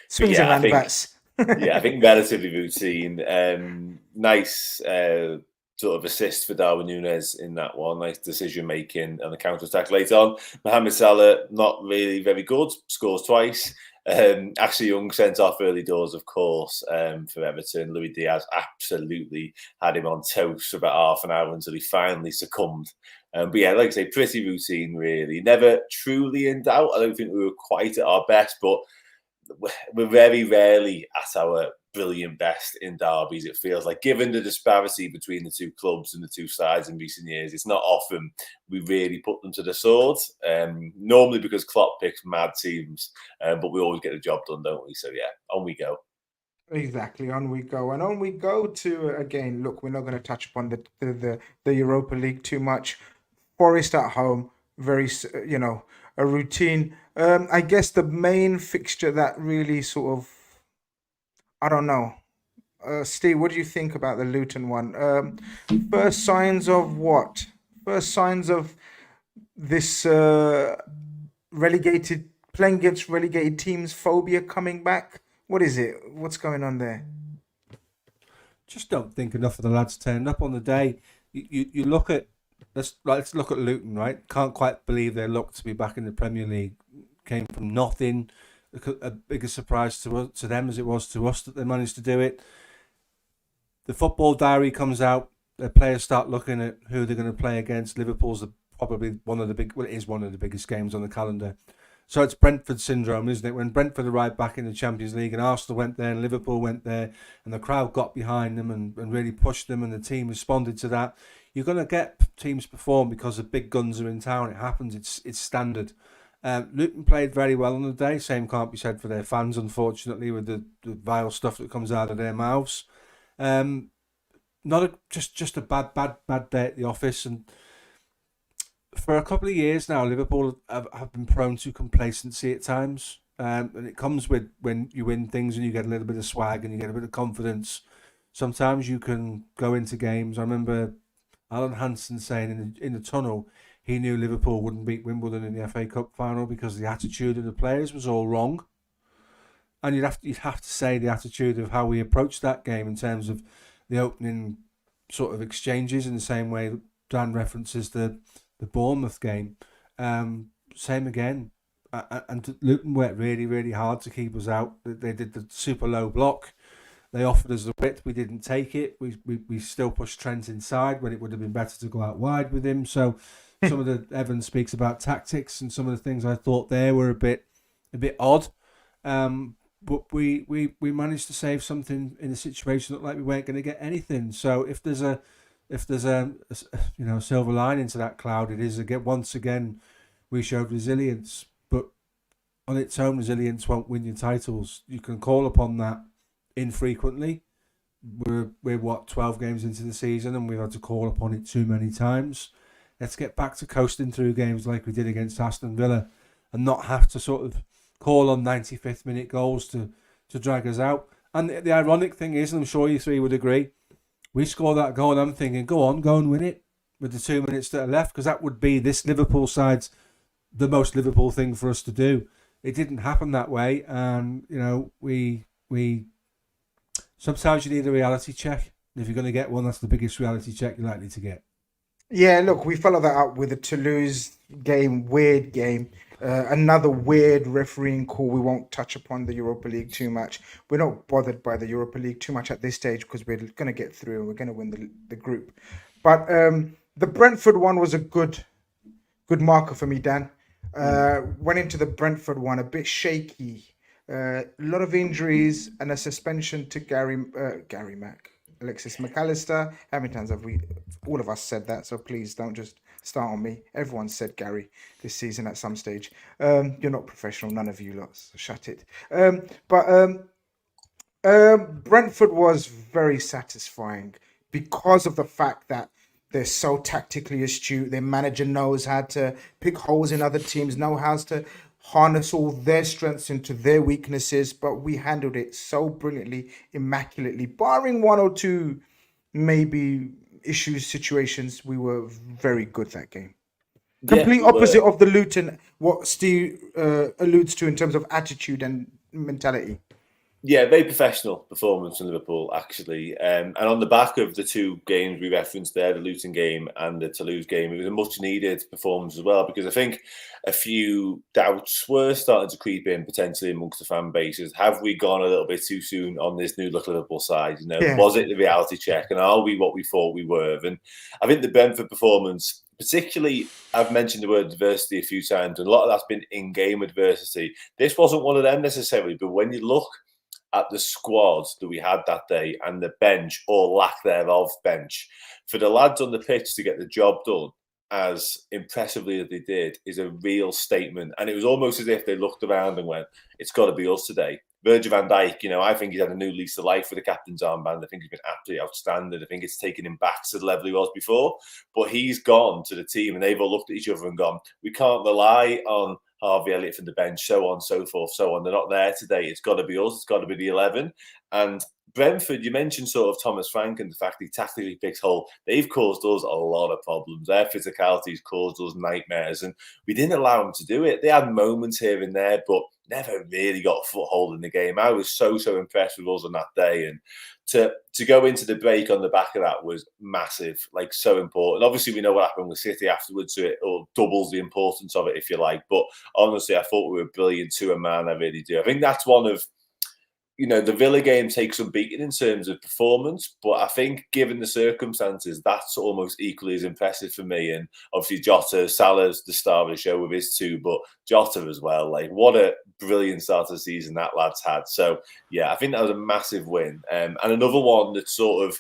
Swings and roundabouts. I think relatively routine. Nice sort of assist for Darwin Núñez in that one. Nice decision making on the counter attack later on. Mohamed Salah, not really very good, scores twice. Ashley Young sent off early doors, of course, for Everton. Luis Diaz absolutely had him on toast for about half an hour until he finally succumbed. But yeah, like I say, pretty routine, really. Never truly in doubt. I don't think we were quite at our best, but we're very rarely at our brilliant best in derbies, it feels like. Given the disparity between the two clubs and the two sides in recent years, it's not often we really put them to the sword. Normally because Klopp picks mad teams, but we always get the job done, don't we? So yeah, on we go. Exactly, on we go. And on we go to, again, look, we're not going to touch upon the Europa League too much. Forest at home, very, a routine. I guess the main fixture that really sort of, I don't know. Steve, what do you think about the Luton one? First signs of what? First signs of this playing against relegated teams phobia coming back? What is it? What's going on there? Just don't think enough of the lads turned up on the day. You look at, let's look at Luton, right? Can't quite believe they're lucky to be back in the Premier League. Came from nothing. A bigger surprise to them as it was to us that they managed to do it. The football diary comes out. The players start looking at who they're going to play against. Liverpool's probably one of the biggest games on the calendar. So it's Brentford syndrome, isn't it? When Brentford arrived back in the Champions League and Arsenal went there and Liverpool went there and the crowd got behind them and really pushed them and the team responded to that, you're going to get teams perform because the big guns are in town. It happens. It's standard. Luton played very well on the day. Same can't be said for their fans, unfortunately, with the vile stuff that comes out of their mouths. Just a bad day at the office. And for a couple of years now, Liverpool have been prone to complacency at times. And it comes with when you win things and you get a little bit of swag and you get a bit of confidence. Sometimes you can go into games. I remember Alan Hansen saying in the tunnel, he knew Liverpool wouldn't beat Wimbledon in the FA Cup final because the attitude of the players was all wrong. And you'd have to say the attitude of how we approached that game in terms of the opening sort of exchanges, in the same way that Dan references the Bournemouth game. Same again. And Luton worked really, really hard to keep us out. They did the super low block. They offered us the width. We didn't take it. We still pushed Trent inside when it would have been better to go out wide with him. So some of the Evan speaks about tactics and some of the things I thought there were a bit odd. But we managed to save something in a situation that looked like we weren't going to get anything. So if there's a silver lining to that cloud, it is once again we showed resilience. But on its own, resilience won't win you titles. You can call upon that infrequently, we're what 12 games into the season, and we've had to call upon it too many times. Let's get back to coasting through games like we did against Aston Villa, and not have to sort of call on 95th minute goals to drag us out. And the ironic thing is, and I'm sure you three would agree, we score that goal and I'm thinking, go and win it with the 2 minutes that are left, because that would be this Liverpool side's the most Liverpool thing for us to do. It didn't happen that way, and we sometimes you need a reality check. If you're going to get one, that's the biggest reality check you're likely to get. Yeah, look, we follow that up with the Toulouse game, weird game. Another weird refereeing call. We won't touch upon the Europa League too much. We're not bothered by the Europa League too much at this stage because we're going to get through and we're going to win the group. But the Brentford one was a good marker for me, Dan. Went into the Brentford one a bit shaky. A lot of injuries and a suspension to Alexis McAllister. How many times have all of us said that? So please don't just start on me. Everyone said Gary this season at some stage. You're not professional, none of you lot, so shut it. Brentford was very satisfying because of the fact that they're so tactically astute. Their manager knows how to pick holes in other teams, know how to harness all their strengths into their weaknesses, but we handled it so brilliantly, immaculately. Barring one or two maybe situations, we were very good that game. Complete opposite of the Luton, what Steve alludes to in terms of attitude and mentality. Yeah, very professional performance from Liverpool, actually. And on the back of the two games we referenced there, the Luton game and the Toulouse game, it was a much-needed performance as well, because I think a few doubts were starting to creep in, potentially amongst the fan bases. Have we gone a little bit too soon on this new look Liverpool side? Was it the reality check? And are we what we thought we were? And I think the Brentford performance, particularly, I've mentioned the word adversity a few times, and a lot of that's been in-game adversity. This wasn't one of them necessarily, but when you look at the squad that we had that day and the bench, or lack thereof bench, for the lads on the pitch to get the job done as impressively as they did is a real statement. And it was almost as if they looked around and went, it's got to be us today. Virgil van Dijk, I think he's had a new lease of life with the captain's armband. I think he's been absolutely outstanding. I think it's taken him back to the level he was before. But he's gone to the team and they've all looked at each other and gone, we can't rely on Harvey Elliott from the bench, so on, so forth, so on. They're not there today. It's got to be us. It's got to be the 11. And Brentford, you mentioned sort of Thomas Frank and the fact he tactically picks hole. They've caused us a lot of problems. Their physicality's caused us nightmares, and we didn't allow them to do it. They had moments here and there, but never really got a foothold in the game. I was so impressed with us on that day, and to go into the break on the back of that was massive, like so important. Obviously, we know what happened with City afterwards, so it doubles the importance of it, if you like. But honestly, I thought we were brilliant to a man. I really do. I think that's one of, the Villa game takes some beating in terms of performance, but I think given the circumstances, that's almost equally as impressive for me. And obviously Jota, Salah's the star of the show with his two, but Jota as well. Like, what a brilliant start to the season that lad's had. So, yeah, I think that was a massive win. And another one that sort of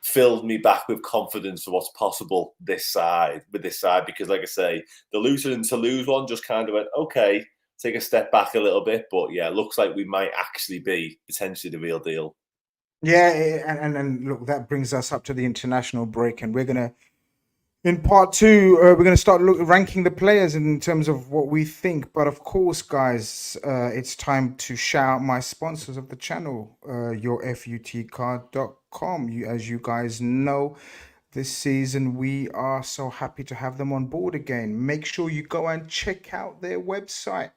filled me back with confidence for what's possible with this side, because like I say, the Luton and Toulouse one just kind of went, okay, take a step back a little bit, but yeah, it looks like we might actually be potentially the real deal. Yeah, and look, that brings us up to the international break, and we're gonna, in part two, we're gonna start ranking the players in terms of what we think. But of course, guys, it's time to shout out my sponsors of the channel, yourfutcard.com. As you guys know, this season we are so happy to have them on board again. Make sure you go and check out their website.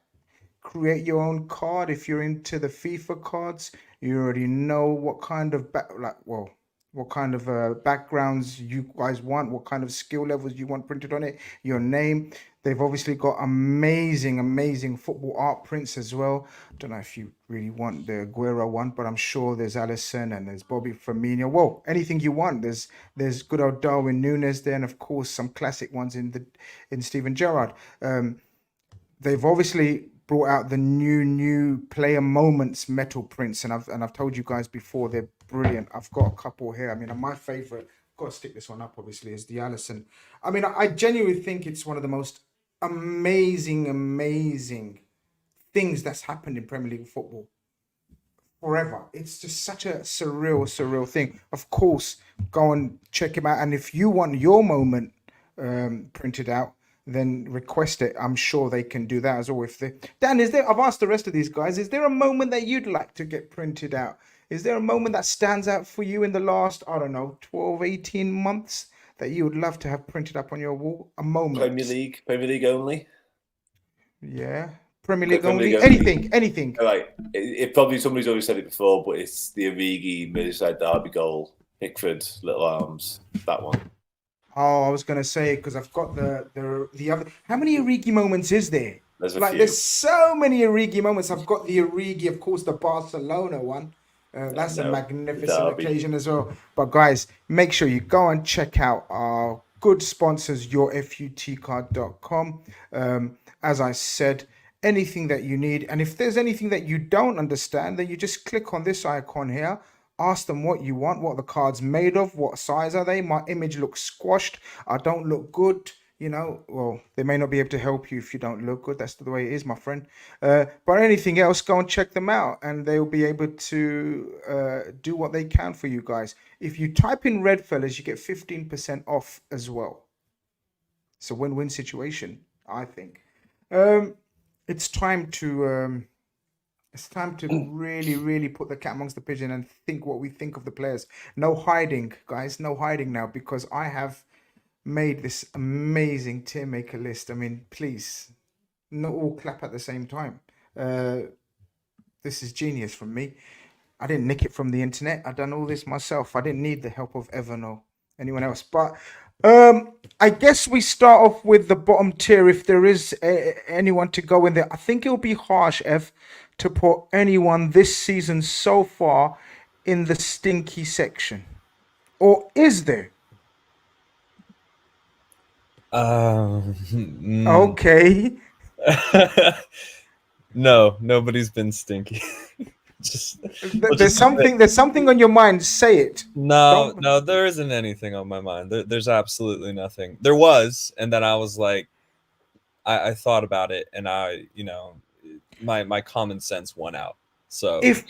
Create your own card. If you're into the FIFA cards, you already know what kind of backgrounds you guys want, what kind of skill levels you want printed on it, your name. They've obviously got amazing football art prints as well. I don't know if you really want the Aguero one, but I'm sure there's Alisson and there's Bobby Firmino. Well, anything you want. There's good old Darwin Núñez there, and of course some classic ones in Steven Gerrard. They've obviously brought out the new player moments metal prints, and I've told you guys before, they're brilliant. I've got a couple here. I mean, my favorite, I've got to stick this one up obviously, is the Alisson. I mean, I genuinely think it's one of the most amazing things that's happened in Premier League football. forever. It's just such a surreal thing. Of course, go and check him out. And if you want your moment printed out, then request it. I'm sure they can do that as well. If they, Dan, I've asked the rest of these guys, is there a moment that you'd like to get printed out? Is there a moment that stands out for you in the last, I don't know, 12, 18 months that you would love to have printed up on your wall? A moment. Premier League only. Yeah. Premier League Premier only. League only. Anything. Right. It probably, somebody's always said it before, but it's the Origi Merseyside derby goal, Pickford, Little Arms, that one. Oh, I was gonna say, because I've got the other. How many Origi moments is there? There's a few. There's so many Origi moments. I've got the Origi, of course, the Barcelona one. That's a magnificent occasion as well. But guys, make sure you go and check out our good sponsors, yourfutcard.com. As I said, anything that you need, and if there's anything that you don't understand, then you just click on this icon here. Ask them what you want, what the card's made of, what size are they. My image looks squashed. I don't look good. Well, they may not be able to help you if you don't look good. That's the way it is, my friend. But anything else, go and check them out, and they'll be able to do what they can for you guys. If you type in REDFELLAS, you get 15% off as well. It's a win-win situation, I think. It's time to really, really put the cat amongst the pigeon and think what we think of the players. No hiding, guys. No hiding now, because I have made this amazing tier maker list. I mean, please, not all clap at the same time. This is genius from me. I didn't nick it from the internet. I done all this myself. I didn't need the help of Evan or anyone else. But I guess we start off with the bottom tier. If there is anyone to go in there, I think it'll be harsh, Ev, to put anyone this season so far in the stinky section. Or is there? Okay. No, nobody's been stinky. There's something on your mind. Say it. No, there isn't anything on my mind. There's absolutely nothing. There was, and then I was like, I thought about it, and my common sense won out. So if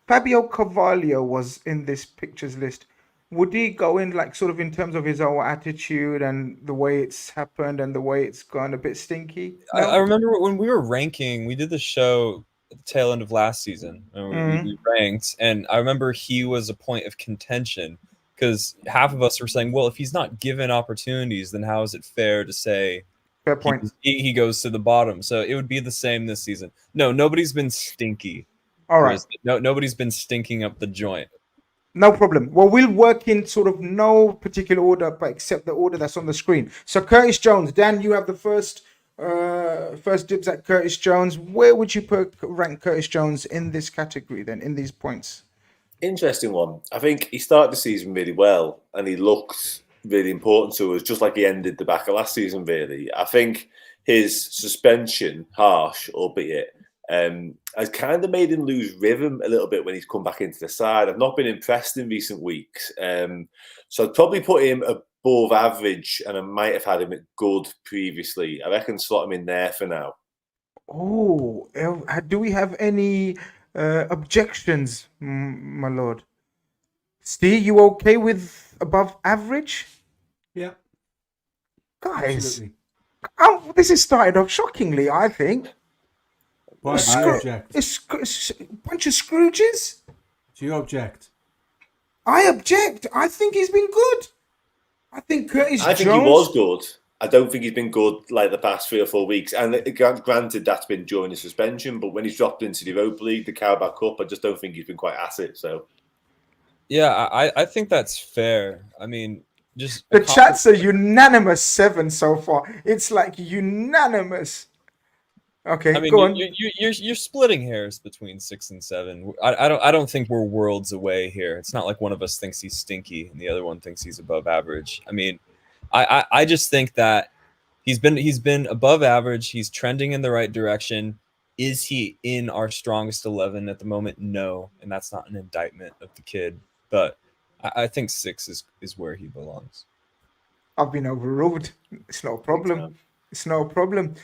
Fabio Carvalho was in this pictures list, would he go in sort of in terms of his whole attitude and the way it's happened and the way it's gone a bit stinky? No? I remember when we were ranking, we did the show at the tail end of last season, and we ranked, and I remember he was a point of contention because half of us were saying, well, if he's not given opportunities, then how is it fair to say fair point? He goes to the bottom. So it would be the same this season. No, nobody's been stinky. All right. Nobody's been stinking up the joint. No problem. Well, we'll work in sort of no particular order, but except the order that's on the screen. So Curtis Jones, Dan, you have the first dibs at Curtis Jones. Where would you rank Curtis Jones in this category then, in these points? Interesting one. I think he started the season really well, and he looked really important to us, just like he ended the back of last season, really. I think his suspension, harsh, albeit, has kind of made him lose rhythm a little bit when he's come back into the side. I've not been impressed in recent weeks. So I'd probably put him above average, and I might have had him at good previously. I reckon slot him in there for now. Oh, do we have any objections, my lord? Steve, you okay with above average? Yeah. Guys, Absolutely. this is started off shockingly, I think. Why do you object? It's a bunch of Scrooges. Do you object? I object. I think he's been good. I think Curtis Jones... I think he was good. I don't think he's been good like the past 3 or 4 weeks. And granted, that's been during the suspension, but when he's dropped into the Europa League, the Carabao Cup, I just don't think he's been quite at it. So, yeah, I think that's fair. I mean, just the chat's a unanimous 7 so far. It's like unanimous. Okay, I mean, go on. You're splitting hairs between 6 and 7. I don't think we're worlds away here. It's not like one of us thinks he's stinky and the other one thinks he's above average. I mean, I just think that he's been above average. He's trending in the right direction. Is he in our strongest 11 at the moment? No, and that's not an indictment of the kid. But I think 6 is where he belongs. I've been overruled. It's no problem. It's no problem.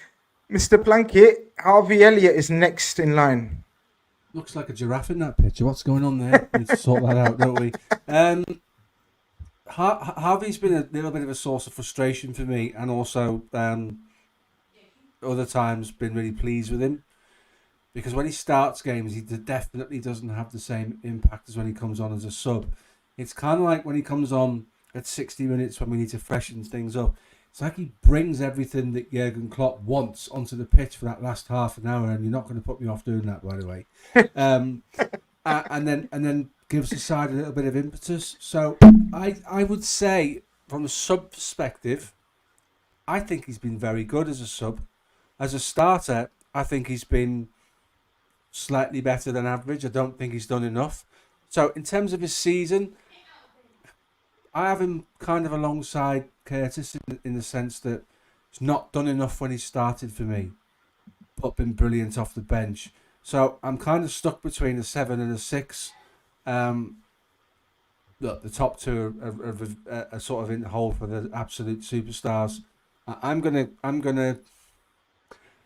Mr. Plunkett, Harvey Elliott is next in line. Looks like a giraffe in that picture. What's going on there? We need to sort that out, don't we? Harvey's been a little bit of a source of frustration for me, and also other times been really pleased with him, because when he starts games, he definitely doesn't have the same impact as when he comes on as a sub. It's kind of like when he comes on at 60 minutes when we need to freshen things up. It's like he brings everything that Jurgen Klopp wants onto the pitch for that last half an hour, and you're not going to put me off doing that, by the way. And then gives the side a little bit of impetus. So I would say, from a sub perspective, I think he's been very good as a sub. As a starter, I think he's been slightly better than average. I don't think he's done enough. So in terms of his season, I have him kind of alongside Curtis in the sense that he's not done enough when he started for me, but been brilliant off the bench. So I'm kind of stuck between a 7 and a 6. Look, the top two are sort of in the hole for the absolute superstars. I'm gonna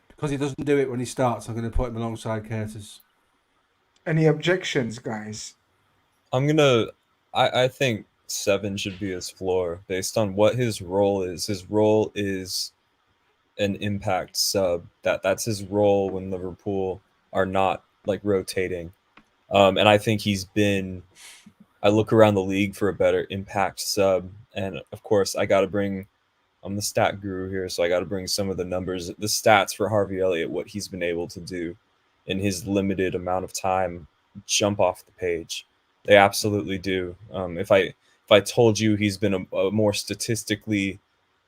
because he doesn't do it when he starts, I'm gonna put him alongside Curtis. Any objections, guys? I think 7 should be his floor based on what his role is. His role is an impact sub. That's his role when Liverpool are not like rotating. And I think I look around the league for a better impact sub. And of course I'm the stat guru here, so I got to bring some of the numbers, the stats for Harvey Elliott, what he's been able to do in his limited amount of time, jump off the page. They absolutely do. If I told you he's been a more statistically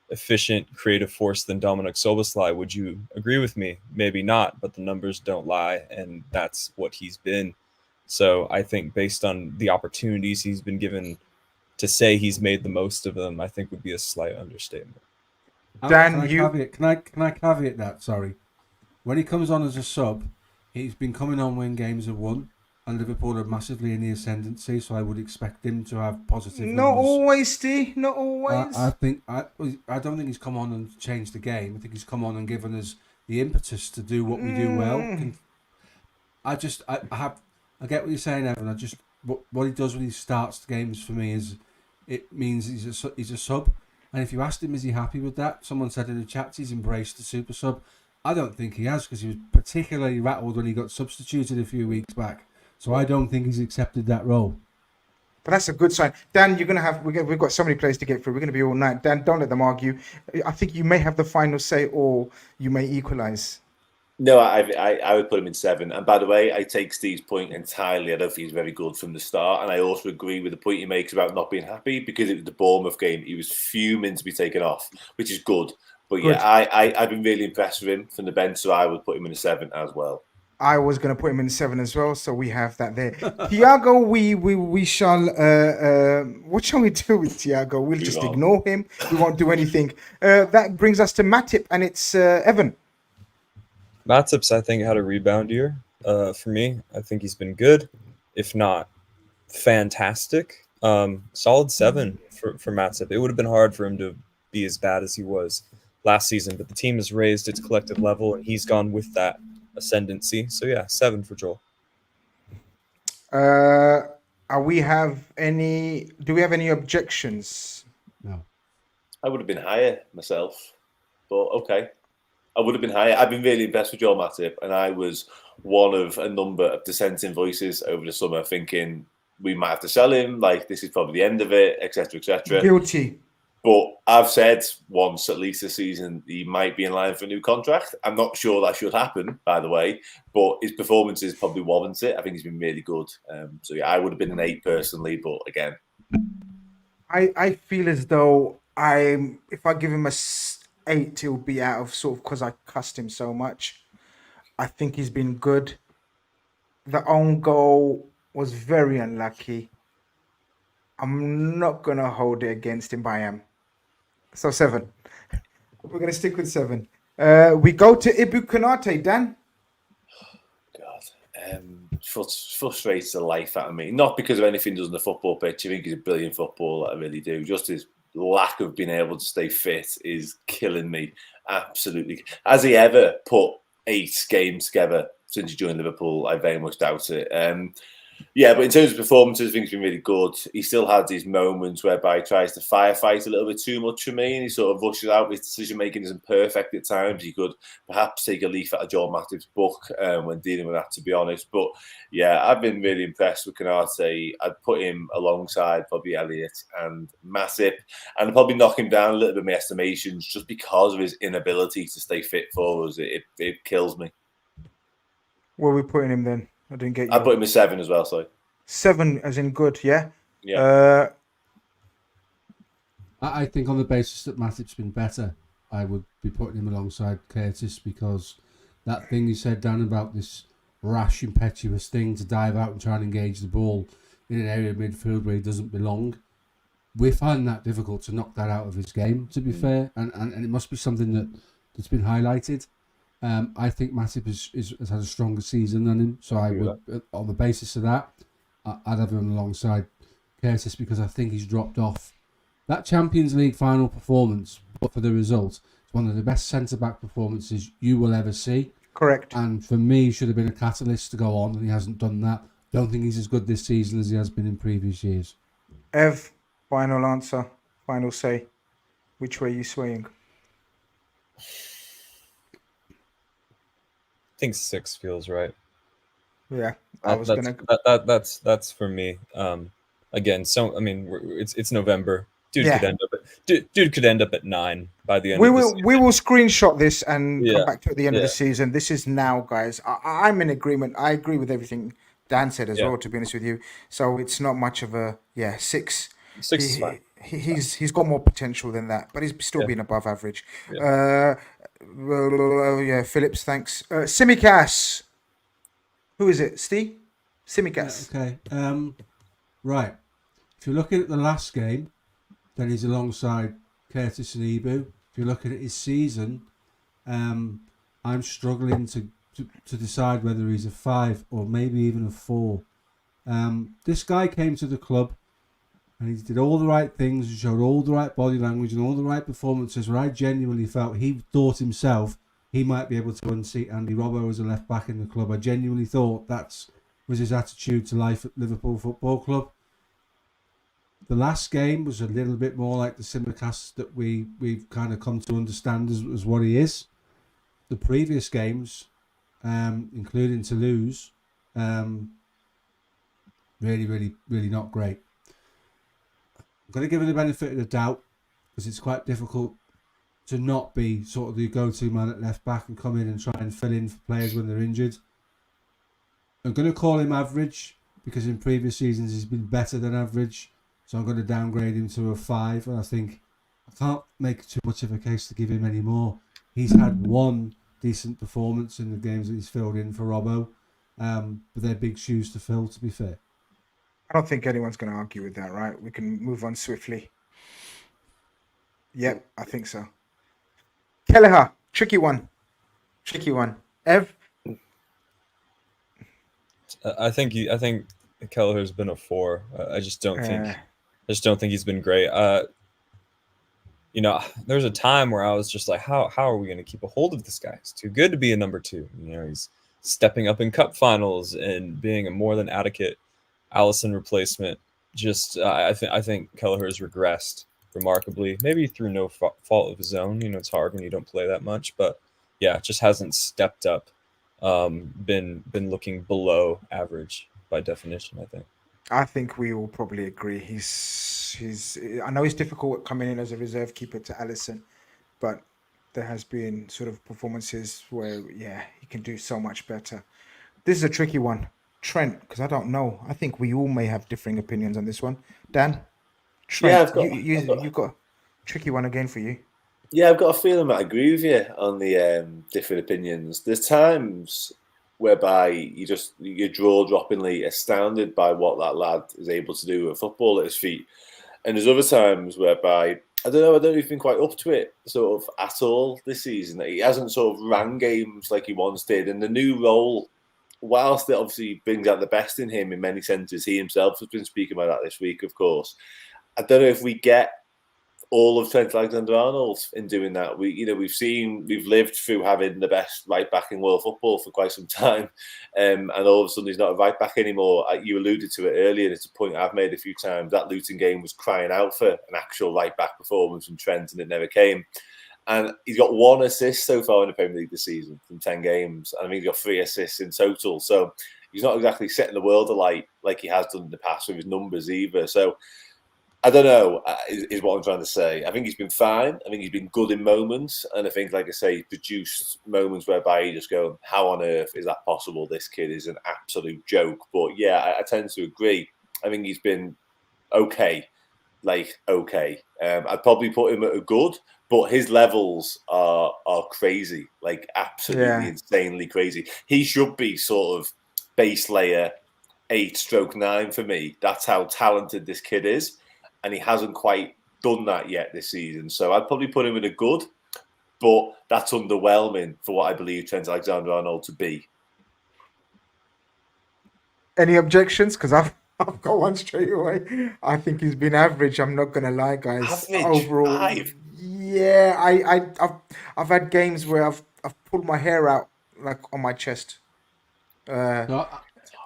efficient creative force than Dominik Szoboszlai, would you agree with me? Maybe not, but the numbers don't lie, and that's what he's been. So I think based on the opportunities he's been given, to say he's made the most of them, I think would be a slight understatement. Dan, can I caveat that? Sorry, when he comes on as a sub, he's been coming on when games have won, and Liverpool are massively in the ascendancy. So I would expect him to have positive. Not numbers. always, Steve. Not always. I don't think he's come on and changed the game. I think he's come on and given us the impetus to do what we do well. I get what you're saying, Evan. What he does when he starts the games for me is it means he's a sub. And if you asked him, is he happy with that? Someone said in the chat he's embraced the super sub. I don't think he has, because he was particularly rattled when he got substituted a few weeks back. So I don't think he's accepted that role. But that's a good sign. Dan, we've got so many players to get through. We're going to be all night. Dan, don't let them argue. I think you may have the final say, or you may equalise. No, I would put him in 7. And by the way, I take Steve's point entirely. I don't think he's very good from the start. And I also agree with the point he makes about not being happy, because it was the Bournemouth game. He was fuming to be taken off, which is good. But yeah, I've been really impressed with him from the bench, so I would put him in a 7 as well. I was going to put him in 7 as well, so we have that there. Thiago, we shall. What shall we do with Thiago? We'll just ignore him. We won't do anything. That brings us to Matip, and it's Evan. Matip's, I think, had a rebound year. For me, I think he's been good, if not fantastic. Solid 7 for Matip. It would have been hard for him to be as bad as he was last season, but the team has raised its collective level, and he's gone with that ascendancy. So yeah, 7 for Joel. Do we have any objections? No. I would have been higher myself, but okay. I would have been higher. I've been really impressed with Joel Matip, and I was one of a number of dissenting voices over the summer thinking we might have to sell him, like this is probably the end of it, etc., etc. Guilty. But I've said once at least this season he might be in line for a new contract. I'm not sure that should happen, by the way, but his performances probably warrant it. I think he's been really good. So yeah, I would have been an 8 personally, but again, I feel as though if I give him a 8, he'll be out of sort of, because I cussed him so much. I think he's been good. The own goal was very unlucky. I'm not going to hold it against him, but I am. So 7. We're going to stick with 7. We go to Ibu Konate, Dan. God. Frustrates the life out of me. Not because of anything he does on the football pitch. I think he's a brilliant footballer. I really do. Just his lack of being able to stay fit is killing me. Absolutely. Has he ever put 8 games together since he joined Liverpool, I very much doubt it. Yeah, but in terms of performances, I think he's been really good. He still had these moments whereby he tries to firefight a little bit too much for me, and he sort of rushes out. His decision-making isn't perfect at times. He could perhaps take a leaf out of Joel Matip's book when dealing with that, to be honest. But yeah, I've been really impressed with Konate. I'd put him alongside probably Elliott and Matip, and I'd probably knock him down a little bit in my estimations just because of his inability to stay fit for us. It kills me. Where are we putting him then? I didn't get you. I put him at 7 as well, so 7 as in good, yeah? yeah. I think on the basis that Matip's been better, I would be putting him alongside Curtis, because that thing you said, Dan, about this rash, impetuous thing to dive out and try and engage the ball in an area of midfield where he doesn't belong, we find that difficult to knock that out of his game, to be fair, and it must be something that's been highlighted. I think Matip has had a stronger season than him, so I would, on the basis of that, I'd have him alongside Curtis, because I think he's dropped off. That Champions League final performance, but for the result, it's one of the best centre-back performances you will ever see. Correct. And for me, he should have been a catalyst to go on, and he hasn't done that. Don't think he's as good this season as he has been in previous years. Ev, final answer, final say. Which way are you swaying? I think 6 feels right. Yeah, that's for me. Again, so I mean, it's November. Dude could end up at 9 by the end. We will screenshot this and come back to at the end of the season. This is now, guys. I'm in agreement. I agree with everything Dan said as well, to be honest with you. So it's not much of a 6. 6 is fine. He's got more potential than that, but he's still been above average. Phillips, thanks. Tsimikas. Who is it? Steve? Tsimikas. Yeah, okay. Right. If you're looking at the last game, then he's alongside Curtis and Ibu. If you're looking at his season, I'm struggling to decide whether he's a 5 or maybe even a 4. This guy came to the club and he did all the right things and showed all the right body language and all the right performances where I genuinely felt he thought himself he might be able to unseat Andy Robbo as a left back in the club. I genuinely thought that was his attitude to life at Liverpool Football Club. The last game was a little bit more like the Tsimikas that we've kind of come to understand as what he is. The previous games, including Toulouse, really, really, really not great. I'm going to give him the benefit of the doubt because it's quite difficult to not be sort of the go-to man at left back and come in and try and fill in for players when they're injured. I'm going to call him average because in previous seasons he's been better than average. So I'm going to downgrade him to a 5. And I think I can't make too much of a case to give him any more. He's had one decent performance in the games that he's filled in for Robbo. But they're big shoes to fill, to be fair. I don't think anyone's going to argue with that, right? We can move on swiftly. Yep, I think so. Kelleher, tricky one. Ev? I think Kelleher's been a 4. I just don't think he's been great. There's a time where I was just like, how are we going to keep a hold of this guy? He's too good to be a number 2. He's stepping up in cup finals and being a more than adequate Alisson replacement. Just I think Kelleher has regressed remarkably, maybe through no fault of his own. It's hard when you don't play that much, but yeah, just hasn't stepped up. Been looking below average by definition, I think we will probably agree. He's. I know it's difficult coming in as a reserve keeper to Alisson, but there has been sort of performances where he can do so much better. This is a tricky one, Trent, because I don't know. I think we all may have differing opinions on this one. Dan, Trent, you've got a tricky one again for you. Yeah, I've got a feeling that I agree with you on the different opinions. There's times whereby you're jaw-droppingly astounded by what that lad is able to do with football at his feet. And there's other times whereby, I don't know if he's been quite up to it sort of at all this season. That he hasn't sort of ran games like he once did. And the new role, whilst it obviously brings out the best in him in many senses, he himself has been speaking about that this week, of course. I don't know if we get all of Trent Alexander-Arnold in doing that. We've lived through having the best right back in world football for quite some time, and all of a sudden he's not a right back anymore. You alluded to it earlier, and it's a point I've made a few times. That Luton game was crying out for an actual right back performance from Trent, and it never came. And he's got 1 assist so far in the Premier League this season from 10 games. And I mean, he's got 3 assists in total. So he's not exactly setting the world alight like he has done in the past with his numbers either. So I don't know, is what I'm trying to say. I think he's been fine. I think he's been good in moments. And I think, like I say, he's produced moments whereby you just go, how on earth is that possible? This kid is an absolute joke. But yeah, I tend to agree. I think he's been okay. I'd probably put him at a good, but his levels are crazy, like absolutely insanely crazy. He should be sort of base layer 8/9 for me. That's how talented this kid is, and he hasn't quite done that yet this season. So I'd probably put him in a good, but that's underwhelming for what I believe Trent Alexander-Arnold to be. Any objections? Because I've got one straight away. I think he's been average. I'm not gonna lie, guys. Average? Overall, 5? yeah. I've had games where I've pulled my hair out like on my chest, No,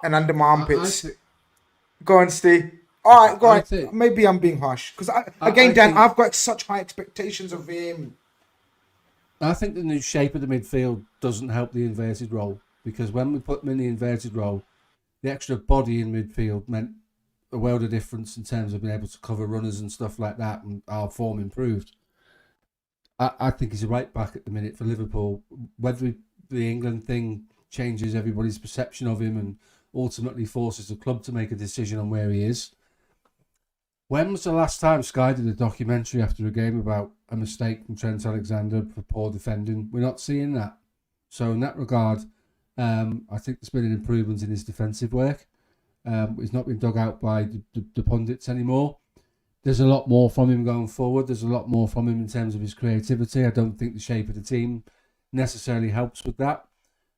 and under my armpits. think- Go on, Steve. All right, go I on. think- Maybe I'm being harsh because I Dan, think- I've got such high expectations of him. I think the new shape of the midfield doesn't help the inverted role, because when we put him in the inverted role, the extra body in midfield meant a world of difference in terms of being able to cover runners and stuff like that, and our form improved. I think he's a right back at the minute for Liverpool. Whether the England thing changes everybody's perception of him and ultimately forces the club to make a decision on where he is. When was the last time Sky did a documentary after a game about a mistake from Trent Alexander for poor defending? We're not seeing that. So in that regard, I think there's been an improvement in his defensive work. He's not been dug out by the pundits anymore. There's a lot more from him going forward. There's a lot more from him in terms of his creativity. I don't think the shape of the team necessarily helps with that,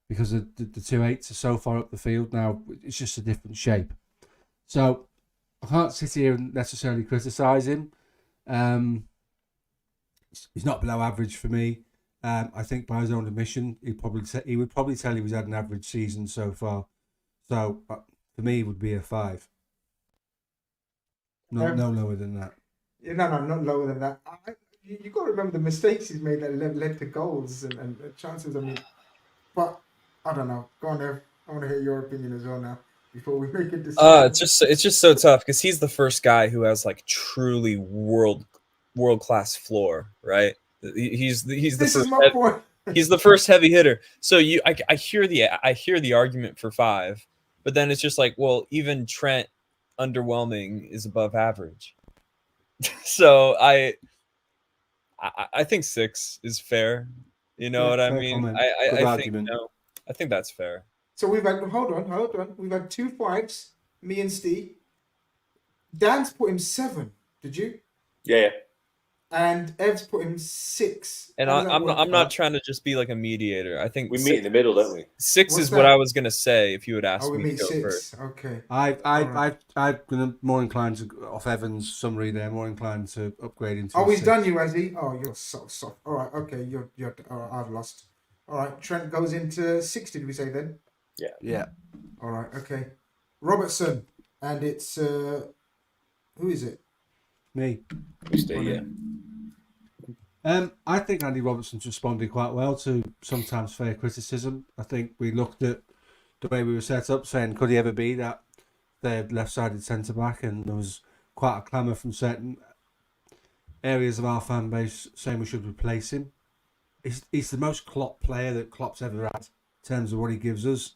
because the 2/8s are so far up the field now. It's just a different shape. So I can't sit here and necessarily criticise him. He's not below average for me. I think by his own admission, he would probably tell you he's had an average season so far. So for me, it would be a 5. No lower than that. No, not lower than that. You got to remember the mistakes he's made that led to goals and chances. I mean, but I don't know. Go on there. I want to hear your opinion as well now before we make a decision. It's just so tough because he's the first guy who has like truly world class floor, right? He's the This first is my point. he's the first heavy hitter. So I hear the argument for 5, but then it's just like, well, even Trent underwhelming is above average. So I think 6 is fair. You know what I mean? Comment. I think that's fair. So we've had hold on. We've had 2 5s. Me and Steve. Dan's put him 7. Did you? Yeah. And Ev's put him 6. And I'm not trying to just be like a mediator. I think We meet in the middle, don't we? 6 What's is that? what I was gonna say if you had asked Oh, we me to meet go 6. first. Okay. I'm gonna more inclined to off Evan's summary there. More inclined to upgrade into. Oh, a he's 6. done you, has he? Oh, you're so soft. All right. Okay. You're. All right, I've lost. All right. Trent goes into 6. Did we say then? Yeah. All right. Okay. Robertson, and it's who is it? Me. We stay here. I think Andy Robertson's responded quite well to sometimes fair criticism. I think we looked at the way we were set up, saying could he ever be that third left-sided centre back, and there was quite a clamour from certain areas of our fan base saying we should replace him. He's the most Klopp player that Klopp's ever had in terms of what he gives us.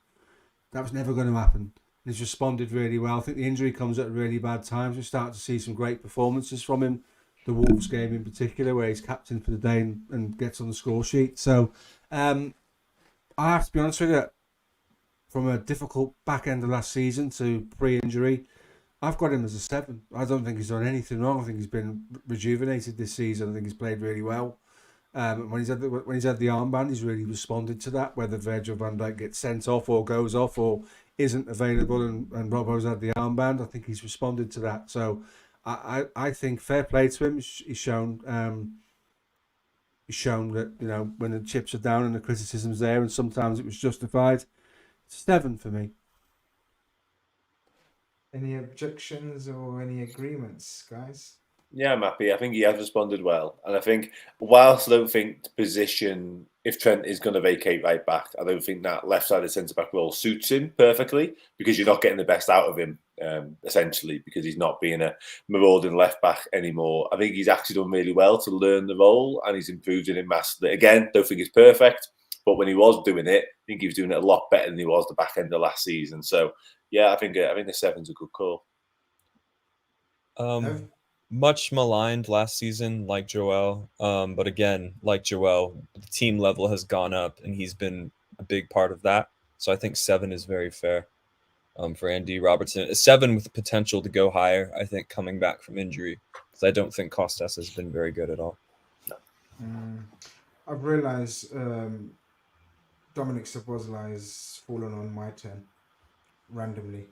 That was never going to happen. He's responded really well. I think the injury comes at a really bad time. We're starting to see some great performances from him. The Wolves game in particular, where he's captain for the day and gets on the score sheet. So I have to be honest with you, from a difficult back end of last season to pre-injury, I've got him as a 7. I don't think he's done anything wrong. I think he's been rejuvenated this season. I think he's played really well. When he's had the armband, he's really responded to that. Whether Virgil van Dijk gets sent off or goes off or isn't available, and Robbo's had the armband, I think he's responded to that. So I think fair play to him. He's shown that, you know, when the chips are down and the criticism's there, and sometimes it was justified. It's 7 for me. Any objections or any agreements, guys? Yeah, I'm happy. I think he has responded well. And I think, whilst I don't think the position, if Trent is going to vacate right back, I don't think that left-sided centre-back role suits him perfectly, because you're not getting the best out of him, essentially, because he's not being a marauding left-back anymore. I think he's actually done really well to learn the role, and he's improved in it massively. Again, don't think it's perfect, but when he was doing it, I think he was doing it a lot better than he was the back end of last season. So, yeah, I think the 7's a good call. Much maligned last season, like Joel. But again, like Joel, the team level has gone up, and he's been a big part of that. So I think 7 is very fair for Andy Robertson. A 7 with the potential to go higher, I think, coming back from injury, because I don't think Costas has been very good at all. I've realised Dominic Szoboszlai has fallen on my turn randomly,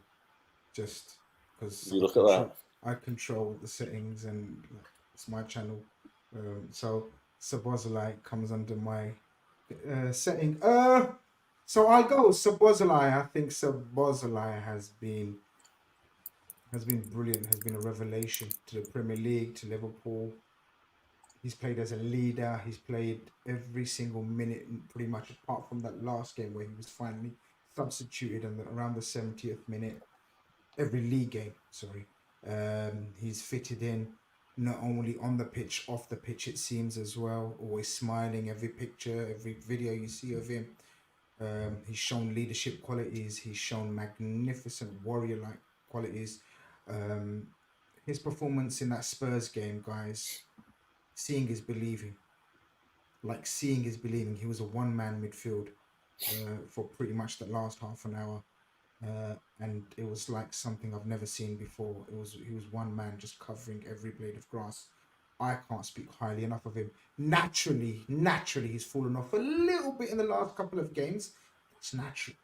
just because You look at that. I control the settings and it's my channel. So Szoboszlai comes under my setting. So I go Szoboszlai. I think Szoboszlai has been brilliant. Has been a revelation to the Premier League, to Liverpool. He's played as a leader. He's played every single minute, pretty much, apart from that last game where he was finally substituted around the 70th minute. Every league game, sorry. He's fitted in, not only on the pitch, off the pitch, it seems, as well. Always smiling. Every picture, every video you see of him. He's shown leadership qualities. He's shown magnificent warrior-like qualities. His performance in that Spurs game, guys, seeing is believing. Like, seeing is believing. He was a one-man midfield for pretty much the last half an hour. And it was like something I've never seen before. He was one man just covering every blade of grass. I can't speak highly enough of him. Naturally, he's fallen off a little bit in the last couple of games. That's natural.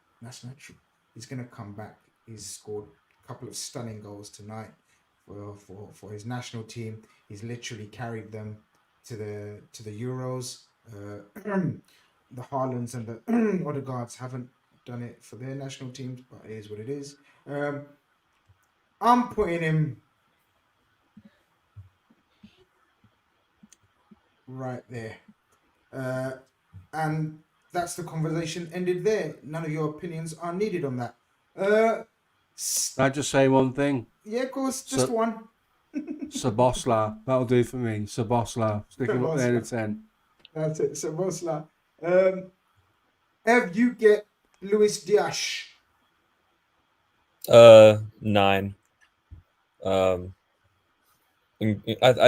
He's gonna come back. He's scored a couple of stunning goals tonight for his national team. He's literally carried them to the Euros. The Haalands and the Odegaards haven't done it for their national teams, but it is what it is. I'm putting him right there. And that's the conversation ended there. None of your opinions are needed on that. Can I just say one thing? Yeah, of course, just one. Szoboszlai, that'll do for me. Szoboszlai, stick him up there at 10. That's it, Szoboszlai. Ev, you get Luis Diaz. 9. I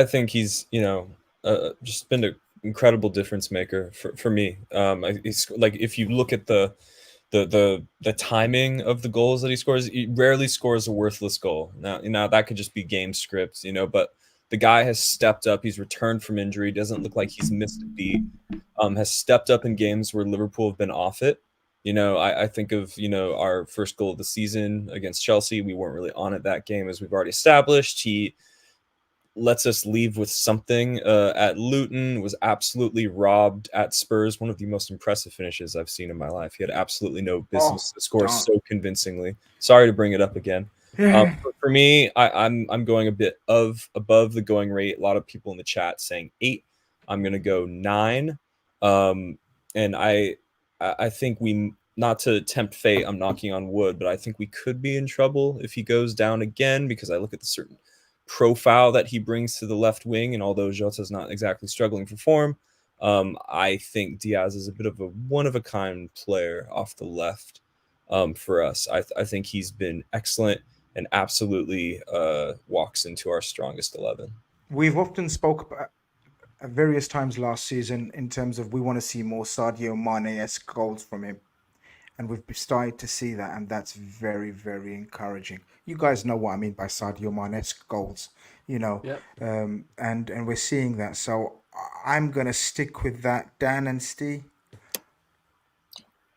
think he's, just been an incredible difference maker for me. He's like, if you look at the timing of the goals that he scores, he rarely scores a worthless goal. Now that could just be game script, but the guy has stepped up. He's returned from injury. Doesn't look like he's missed a beat. Has stepped up in games where Liverpool have been off it. I think of, our first goal of the season against Chelsea. We weren't really on it that game, as we've already established. He lets us leave with something at Luton, was absolutely robbed at Spurs. One of the most impressive finishes I've seen in my life. He had absolutely no business to score so convincingly. Sorry to bring it up again. For me, I'm going a bit above the going rate. A lot of people in the chat saying 8. I'm going to go 9. And I think we, not to tempt fate, I'm knocking on wood, but I think we could be in trouble if he goes down again, because I look at the certain profile that he brings to the left wing, and although Jota's not exactly struggling for form, I think Diaz is a bit of a one-of-a-kind player off the left for us. I think he's been excellent and absolutely walks into our strongest 11. We've often spoke about at various times last season in terms of we want to see more Sadio Mane-esque goals from him. And we've started to see that, and that's very, very encouraging. You guys know what I mean by Sadio Mane-esque goals, Yep. And we're seeing that. So I'm going to stick with that. Dan and Steve?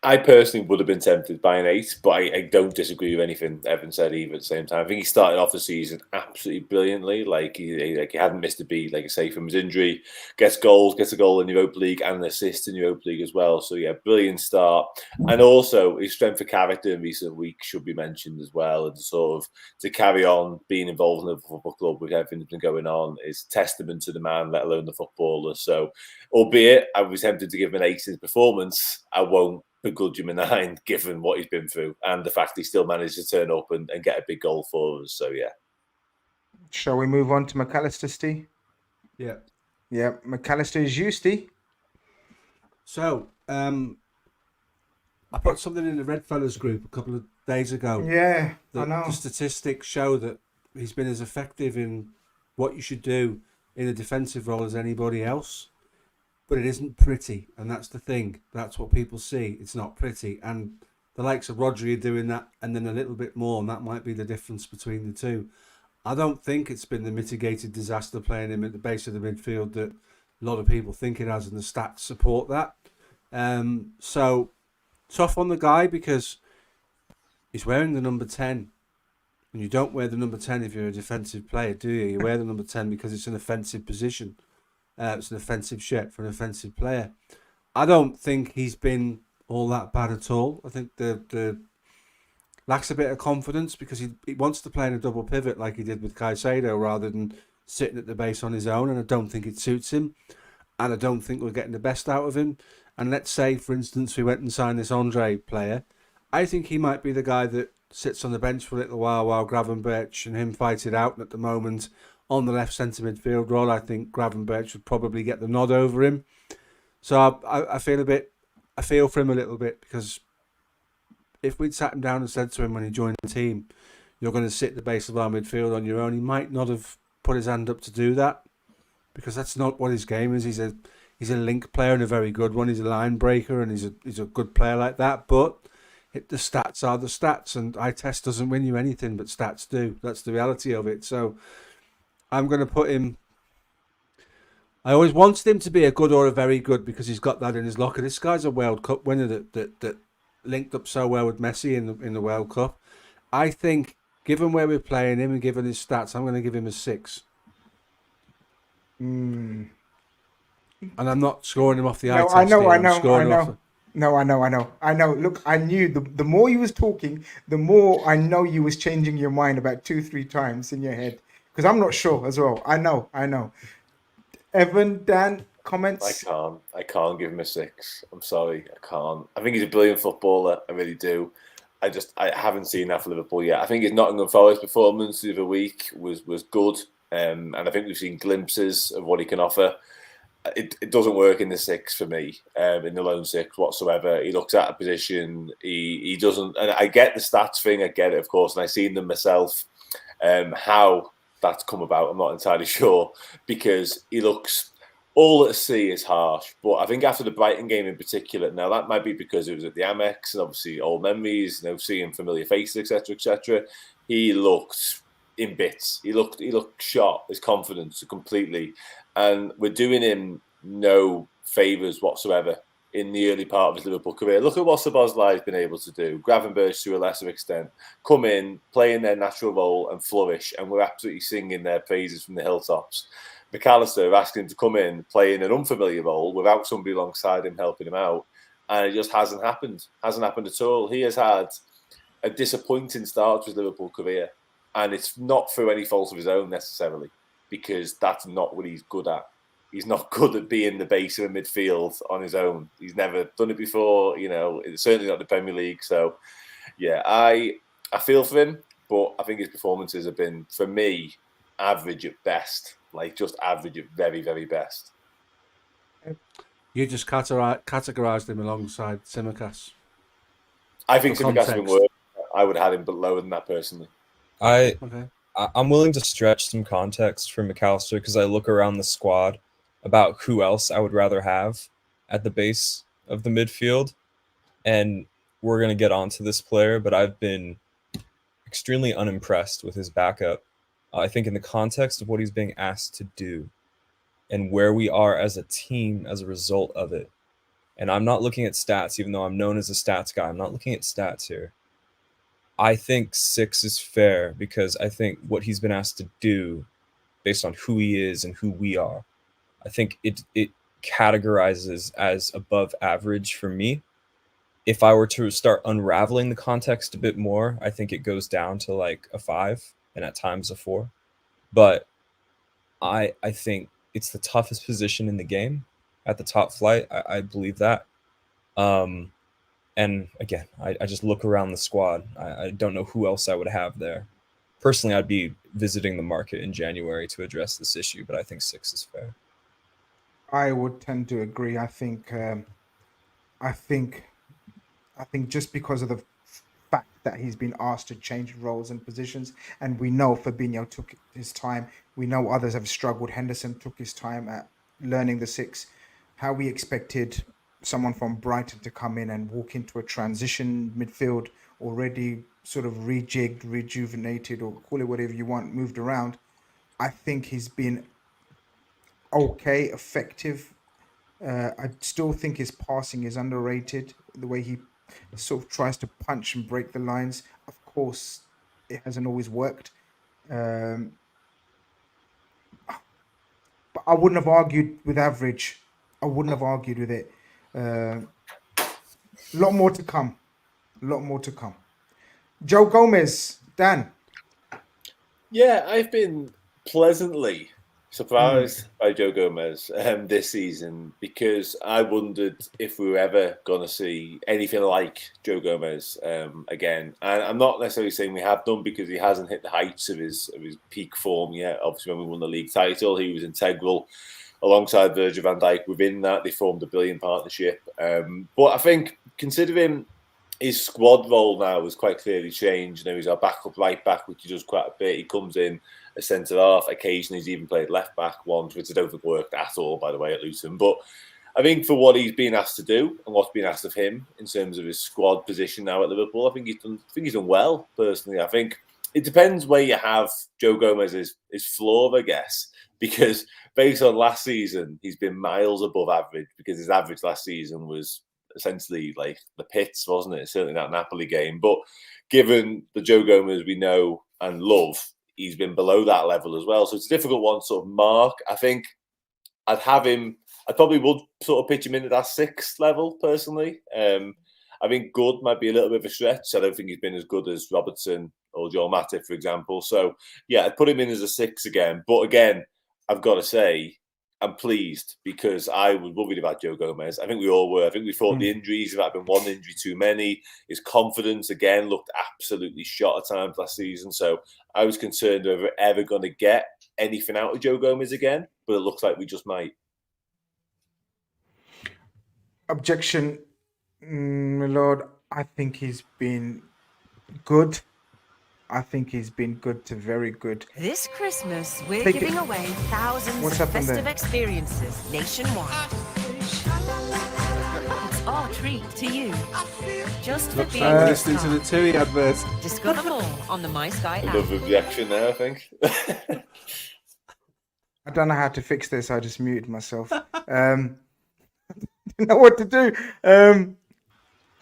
I personally would have been tempted by an 8, but I don't disagree with anything Evan said either at the same time. I think he started off the season absolutely brilliantly. Like he hadn't missed a beat, like I say, from his injury. Gets goals, gets a goal in Europa League and an assist in Europa League as well. So yeah, brilliant start. And also his strength of character in recent weeks should be mentioned as well. And sort of to carry on being involved in the football club with everything that's been going on is testament to the man, let alone the footballer. So albeit I was tempted to give him an 8 in his performance, I won't begrudge him a 9 given what he's been through and the fact he still managed to turn up and get a big goal for us. So yeah. Shall we move on to McAllister, Steve? Yeah. Yeah, McAllister is you, Steve. So, I put something in the REDFELLAS group a couple of days ago. Yeah, I know. The statistics show that he's been as effective in what you should do in a defensive role as anybody else. But it isn't pretty, and that's the thing. That's what people see. It's not pretty. And the likes of Rodri are doing that, and then a little bit more, and that might be the difference between the two. I don't think it's been the mitigated disaster playing him at the base of the midfield that a lot of people think it has, and the stats support that. So, tough on the guy because he's wearing the number 10. And you don't wear the number 10 if you're a defensive player, do you? You wear the number 10 because it's an offensive position. It's an offensive shirt for an offensive player. I don't think he's been all that bad at all. I think the lacks a bit of confidence because he wants to play in a double pivot like he did with Caicedo rather than sitting at the base on his own, and I don't think it suits him, and I don't think we're getting the best out of him. And let's say, for instance, we went and signed this Andre player. I think he might be the guy that sits on the bench for a little while Gravenberch and him fight it out. And at the moment, on the left centre midfield role, I think Gravenberch would probably get the nod over him. So I feel for him a little bit because if we'd sat him down and said to him when he joined the team, you're going to sit at the base of our midfield on your own, he might not have put his hand up to do that because that's not what his game is. He's a link player and a very good one. He's a line breaker and he's a good player like that. But the stats are the stats, and eye test doesn't win you anything, but stats do. That's the reality of it. So I'm going to put him. I always wanted him to be a good or a very good because he's got that in his locker. This guy's a World Cup winner that linked up so well with Messi in the World Cup. I think, given where we're playing him and given his stats, I'm going to give him a 6. And I'm not scoring him off the eye test. I know. Look, I knew the more you was talking, the more I know you was changing your mind about 2-3 times in your head. Because I'm not sure as well. I know. Evan, Dan, comments? I can't give him a 6. I'm sorry, I can't. I think he's a brilliant footballer. I really do. I haven't seen that for Liverpool yet. I think his Nottingham Forest performance the other week was good. And I think we've seen glimpses of what he can offer. It doesn't work in the 6 for me, in the lone 6 whatsoever. He looks at a position, he doesn't, and I get the stats thing, I get it, of course, and I've seen them myself. How that's come about, I'm not entirely sure, because he looks, all at sea is harsh, but I think after the Brighton game in particular, now that might be because it was at the Amex, and obviously old memories, seeing familiar faces, etc., he looked in bits. He looked shot, his confidence completely. And we're doing him no favours whatsoever in the early part of his Liverpool career. Look at what Szoboszlai has been able to do. Gravenberch to a lesser extent. Come in, play in their natural role and flourish, and we're absolutely singing their praises from the hilltops. McAllister asking him to come in, play in an unfamiliar role without somebody alongside him helping him out. And it just hasn't happened. Hasn't happened at all. He has had a disappointing start to his Liverpool career. And it's not through any fault of his own necessarily, because that's not what he's good at. He's not good at being the base of a midfield on his own. He's never done it before, it's certainly not the Premier League. So, yeah, I feel for him, but I think his performances have been, for me, average at best. Like, just average at very, very best. You just categorised him alongside Tsimikas. I think Tsimikas has been worse. I would have had him lower than that personally. I'm willing to stretch some context for McAllister because I look around the squad about who else I would rather have at the base of the midfield. And we're going to get onto this player, but I've been extremely unimpressed with his backup. I think in the context of what he's being asked to do and where we are as a team as a result of it, and I'm not looking at stats, even though I'm known as a stats guy. I'm not looking at stats here. I think 6 is fair because I think what he's been asked to do, based on who he is and who we are, I think it categorizes as above average for me. If I were to start unraveling the context a bit more, I think it goes down to like a 5 and at times a 4. But I think it's the toughest position in the game at the top flight. I believe that. And again, I just look around the squad. I don't know who else I would have there. Personally, I'd be visiting the market in January to address this issue, but I think 6 is fair. I would tend to agree. I think just because of the fact that he's been asked to change roles and positions, and we know Fabinho took his time. We know others have struggled. Henderson took his time at learning the 6. How we expected someone from Brighton to come in and walk into a transition midfield already sort of rejigged, rejuvenated, or call it whatever you want, moved around. I think he's been okay, effective. I still think his passing is underrated. The way he sort of tries to punch and break the lines. Of course, it hasn't always worked. But I wouldn't have argued with average. I wouldn't have argued with it. A lot more to come. A lot more to come. Joe Gomez, Dan. Yeah, I've been pleasantly surprised by Joe Gomez this season because I wondered if we were ever going to see anything like Joe Gomez again. And I'm not necessarily saying we have done because he hasn't hit the heights of his peak form yet. Obviously, when we won the league title, he was integral alongside Virgil van Dijk. Within that, they formed a brilliant partnership. But I think considering his squad role now has quite clearly changed. You know, he's our backup right back, which he does quite a bit. He comes in a centre half. Occasionally, he's even played left back once, which I don't think worked at all, by the way, at Luton. But I think for what he's been asked to do and what's been asked of him in terms of his squad position now at Liverpool, I think he's done well. Personally, I think it depends where you have Joe Gomez's floor, I guess, because based on last season, he's been miles above average because his average last season was essentially like the pits, wasn't it? Certainly that Napoli game. But given the Joe Gomez we know and love, he's been below that level as well. So it's a difficult one to sort of mark. I think I probably would sort of pitch him into that 6th level personally. I think good might be a little bit of a stretch. I don't think he's been as good as Robertson or Joel Matip, for example. So yeah, I'd put him in as a 6 again. But again, I've got to say, I'm pleased because I was worried about Joe Gomez. I think we all were. I think we thought the injuries, there had been one injury too many. His confidence, again, looked absolutely shot at times last season. So I was concerned whether we're ever going to get anything out of Joe Gomez again, but it looks like we just might. Objection, my lord. I think he's been good. I think he's been good to very good. This Christmas, we're Take it. giving away thousands What's of happened festive there? experiences nationwide. It's our treat to you. Just for being I'm this listening to the time. TUI advert. Discover more on the My Sky app. Another objection there, I think. I don't know how to fix this. I just muted myself. Didn't know what to do.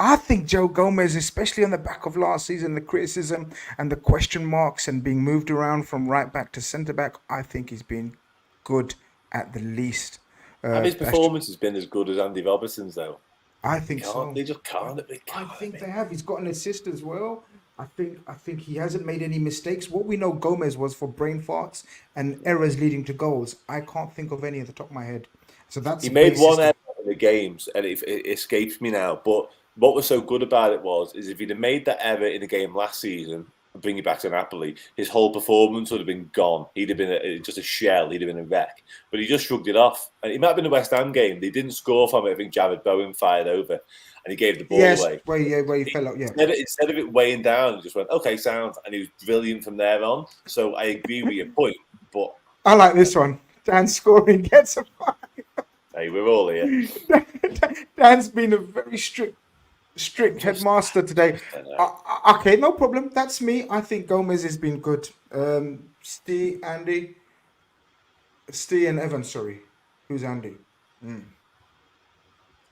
I think Joe Gomez, especially on the back of last season, the criticism and the question marks and being moved around from right back to centre back, I think he's been good at the least. And his performance has been as good as Andy Robertson's, though. I think so. They just can't. I think they have. He's got an assist as well. I think he hasn't made any mistakes. What we know Gomez was for brain farts and errors leading to goals. I can't think of any at the top of my head. So that's He made one error in the games, and it escapes me now. But what was so good about it is if he'd have made that error in the game last season, bring it back to Napoli, his whole performance would have been gone. He'd have been just a shell. He'd have been a wreck. But he just shrugged it off. And it might have been the West Ham game. They didn't score from it. I think Jared Bowen fired over, and he gave the ball away. Where he fell out. Yeah. Instead of it weighing down, he just went, okay, sound. And he was brilliant from there on. So I agree with your point. But I like this one. Dan scoring gets a 5. hey, we're all here. Dan's been a very strict headmaster today. Okay, no problem. That's me. I think Gomez has been good. Steve and Evan, sorry. Who's Andy?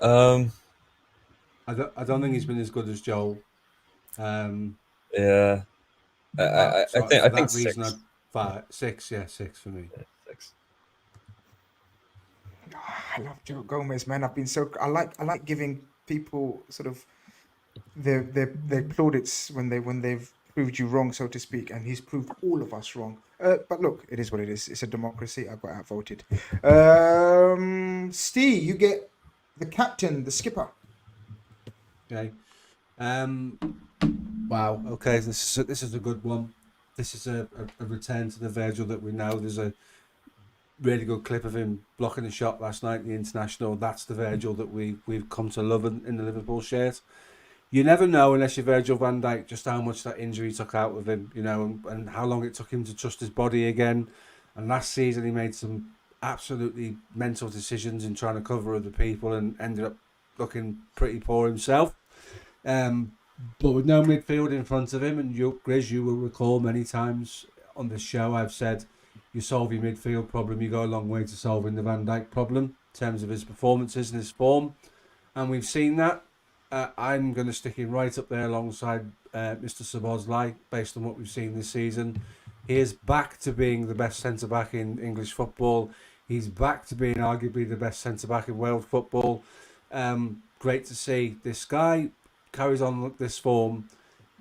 Um, I don't think he's been as good as Joel. yeah. I So think for that six. reason, six. Yeah, six for me. Yeah, six. I love Joe Gomez, man. I like giving people sort of their plaudits when they've proved you wrong, so to speak, and he's proved all of us wrong. But look, it is what it is. It's a democracy. I got outvoted. Steve, you get the captain, the skipper. Okay. Wow. Okay. This is a good one. This is a return to the Virgil that we know. There's a really good clip of him blocking the shot last night in the international. That's the Virgil that we've come to love in the Liverpool shirt. You never know unless you're Virgil van Dijk just how much that injury took out of him, and how long it took him to trust his body again. And last season he made some absolutely mental decisions in trying to cover other people and ended up looking pretty poor himself. But with no midfield in front of him, and Grizz, you will recall many times on this show I've said, you solve your midfield problem, you go a long way to solving the Van Dijk problem in terms of his performances and his form. And we've seen that. I'm going to stick him right up there alongside Mr. Szoboszlai based on what we've seen this season. He is back to being the best centre-back in English football. He's back to being arguably the best centre-back in world football. Great to see. This guy carries on this form.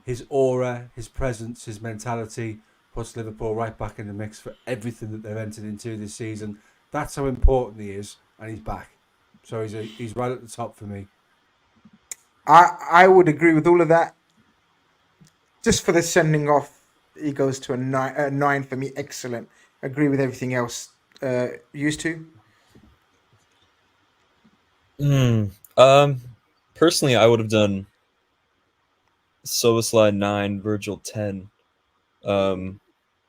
His aura, his presence, his mentality puts Liverpool right back in the mix for everything that they've entered into this season. That's how important he is, and he's back. So he's right at the top for me. I would agree with all of that. Just for the sending off, he goes to a 9 for me. Excellent. Agree with everything else. Used to. Personally, I would have done Szoboszlai 9, Virgil 10.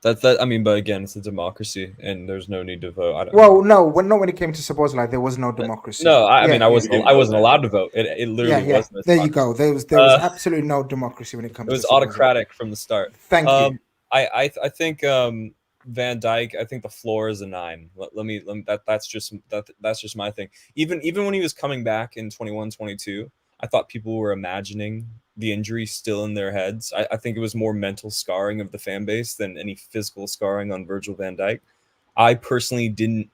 But again, it's a democracy, and there's no need to vote. Not when it came to Szoboszlai, there was no democracy. No, I wasn't allowed to vote. It literally wasn't. There you go. There was absolutely no democracy when it comes. It was to autocratic from the start. Thank you. I think Van Dijk. I think the floor is a 9. Let me that's just my thing. Even when he was coming back in 21-22, I thought people were imagining the injury still in their heads. I think it was more mental scarring of the fan base than any physical scarring on Virgil van Dijk. I personally didn't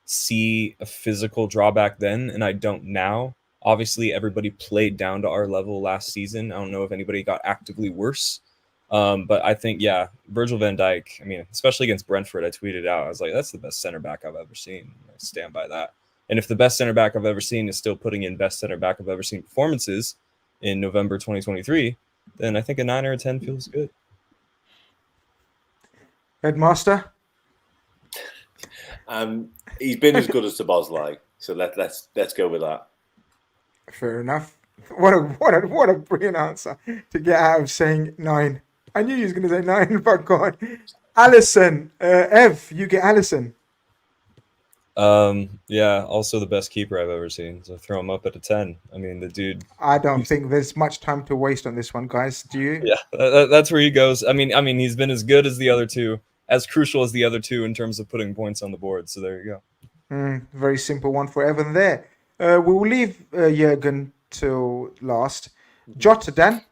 see a physical drawback then, and I don't now. Obviously, everybody played down to our level last season. I don't know if anybody got actively worse. But I think, Virgil van Dijk, especially against Brentford, I tweeted out, I was like, that's the best center back I've ever seen. I stand by that. And if the best center back I've ever seen is still putting in best center back I've ever seen performances in November 2023, then I think a 9 or a 10 feels good. Headmaster? He's been as good as Szoboszlai, so let's go with that. Fair enough. What a brilliant answer to get out of saying 9. I knew he was going to say 9, but God. Alisson, Ev, you get Alisson. Also the best keeper I've ever seen. So throw him up at a 10. The dude. I don't think there's much time to waste on this one, guys. Do you? Yeah, that's where he goes. He's been as good as the other two, as crucial as the other two in terms of putting points on the board. So there you go. Very simple one for Evan there. We will leave Jurgen till last. Jota, Dan.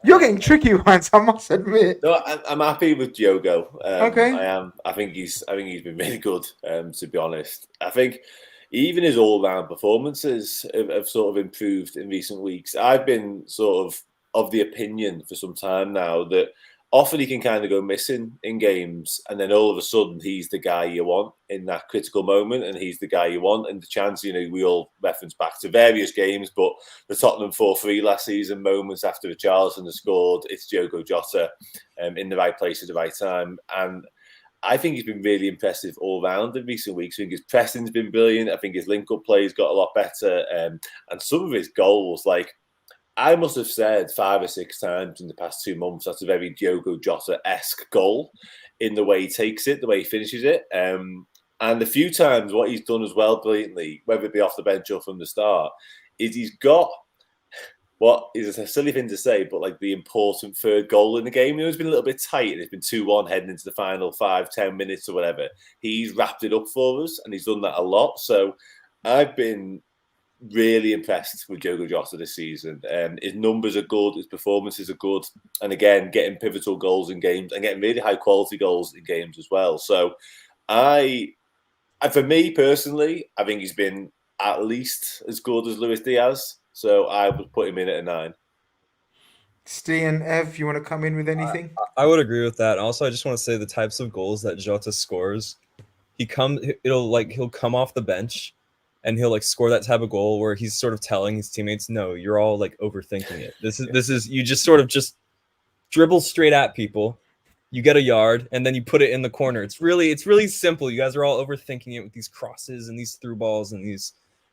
You're getting tricky ones, I must admit. No, I'm happy with Diogo. Okay. I am. I think he's been really good. To be honest, I think even his all-round performances have sort of improved in recent weeks. I've been sort of the opinion for some time now that often he can kind of go missing in games, and then all of a sudden he's the guy you want in that critical moment, and he's the guy you want. And the chance, we all reference back to various games, but the Tottenham 4-3 last season, moments after Richarlison has scored, it's Diogo Jota in the right place at the right time. And I think he's been really impressive all round in recent weeks. I think his pressing's been brilliant. I think his link-up play's got a lot better. And some of his goals, I must have said 5 or 6 times in the past 2 months, that's a very Diogo Jota-esque goal in the way he takes it, the way he finishes it. And a few times what he's done as well brilliantly, whether it be off the bench or from the start, is he's got what is a silly thing to say, but the important third goal in the game. It's been a little bit tight and it's been 2-1 heading into the final 5-10 minutes or whatever. He's wrapped it up for us and he's done that a lot. So I've been really impressed with Diogo Jota this season. His numbers are good, his performances are good, and again, getting pivotal goals in games and getting really high quality goals in games as well. So, for me personally, I think he's been at least as good as Luis Diaz. So I would put him in at a 9. Steve and Ev, you want to come in with anything? I would agree with that. Also, I just want to say the types of goals that Jota scores. He'll come off the bench and he'll like score that type of goal where he's sort of telling his teammates, no, you're all like overthinking it. This is you just sort of just dribble straight at people. You get a yard and then you put it in the corner. It's really simple. You guys are all overthinking it with these crosses and these through balls and these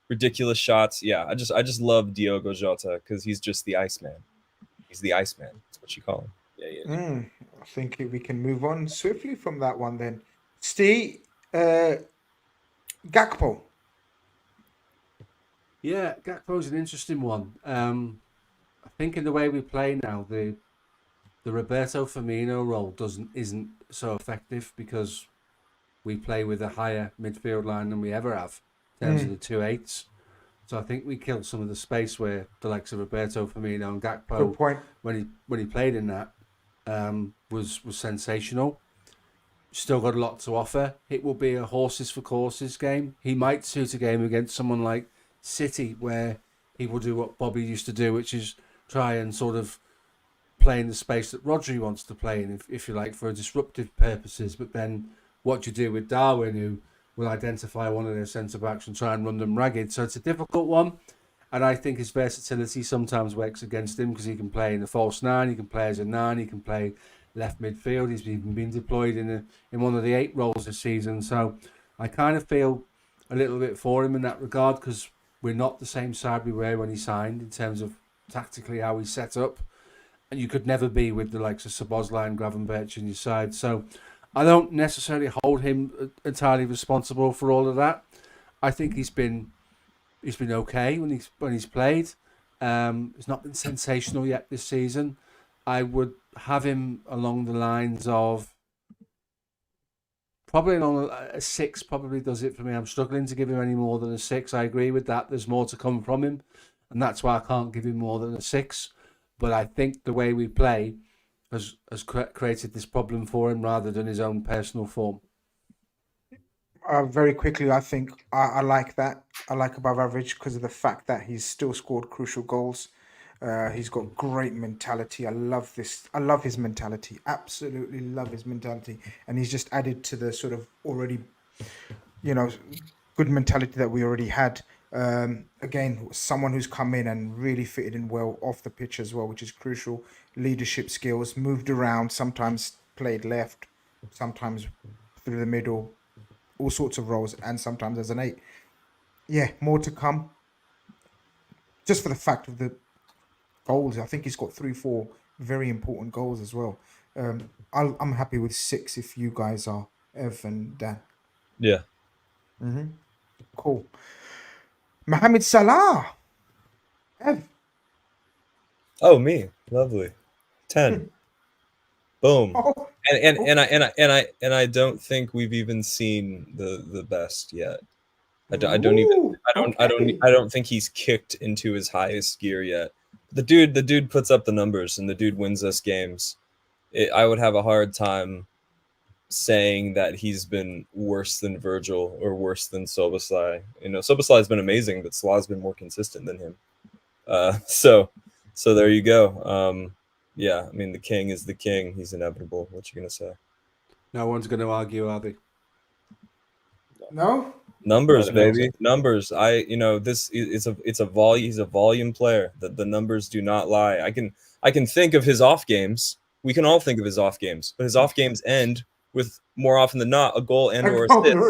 ridiculous shots. Yeah, I just love Diogo Jota because he's just the Iceman. He's the Iceman. That's what you call him. Yeah. I think we can move on swiftly from that one then. Steve, Gakpo. Yeah, Gakpo's an interesting one. I think in the way we play now, the Roberto Firmino role isn't so effective because we play with a higher midfield line than we ever have in terms of the 2-8s. So I think we killed some of the space where the likes of Roberto Firmino and Gakpo, Good point. when he played in that, was sensational. Still got a lot to offer. It will be a horses for courses game. He might suit a game against someone like City where he will do what Bobby used to do, which is try and sort of play in the space that Rodri wants to play in, if you like, for disruptive purposes. But then what you do with Darwin, who will identify one of their centre-backs and try and run them ragged. So it's a difficult one. And I think his versatility sometimes works against him because he can play in the false 9, he can play as a 9, he can play left midfield. He's even been deployed in one of the 8 roles this season. So I kind of feel a little bit for him in that regard because we're not the same side we were when he signed in terms of tactically how he's set up. And you could never be with the likes of Szoboszlai and Gravenberch in your side. So I don't necessarily hold him entirely responsible for all of that. I think he's been okay when he's played. He's not been sensational yet this season. I would have him along the lines of probably along a 6. Probably does it for me. I'm struggling to give him any more than a 6. I agree with that. There's more to come from him, and that's why I can't give him more than a 6. But I think the way we play has created this problem for him rather than his own personal form. Very quickly, I think I like that. I like above average because of the fact that he's still scored crucial goals. He's got great mentality. I love this. I love his mentality. Absolutely love his mentality. And he's just added to the sort of already, good mentality that we already had. Again, someone who's come in and really fitted in well off the pitch as well, which is crucial. Leadership skills, moved around, sometimes played left, sometimes through the middle, all sorts of roles, and sometimes as an 8. Yeah, more to come. Just for the fact of the goals, I think he's got 3-4 very important goals as well. I'm happy with 6 if you guys are, Ev and Dan. Yeah. Cool. Mohamed Salah. Ev. Oh, me. Lovely. 10. Boom. Oh. And I don't think we've even seen the best yet. I don't think he's kicked into his highest gear yet. The dude puts up the numbers and the dude wins us games. I would have a hard time saying that he's been worse than Virgil or worse than Szoboszlai. Szoboszlai has been amazing, but Salah's been more consistent than him. So there you go. Yeah, I mean, the king is the king. He's inevitable. What you gonna say? No one's going to argue, are they? No? Numbers, baby. Numbers. It's a volume. He's a volume player. The numbers do not lie. I can think of his off games. We can all think of his off games, but his off games end with, more often than not, a goal and or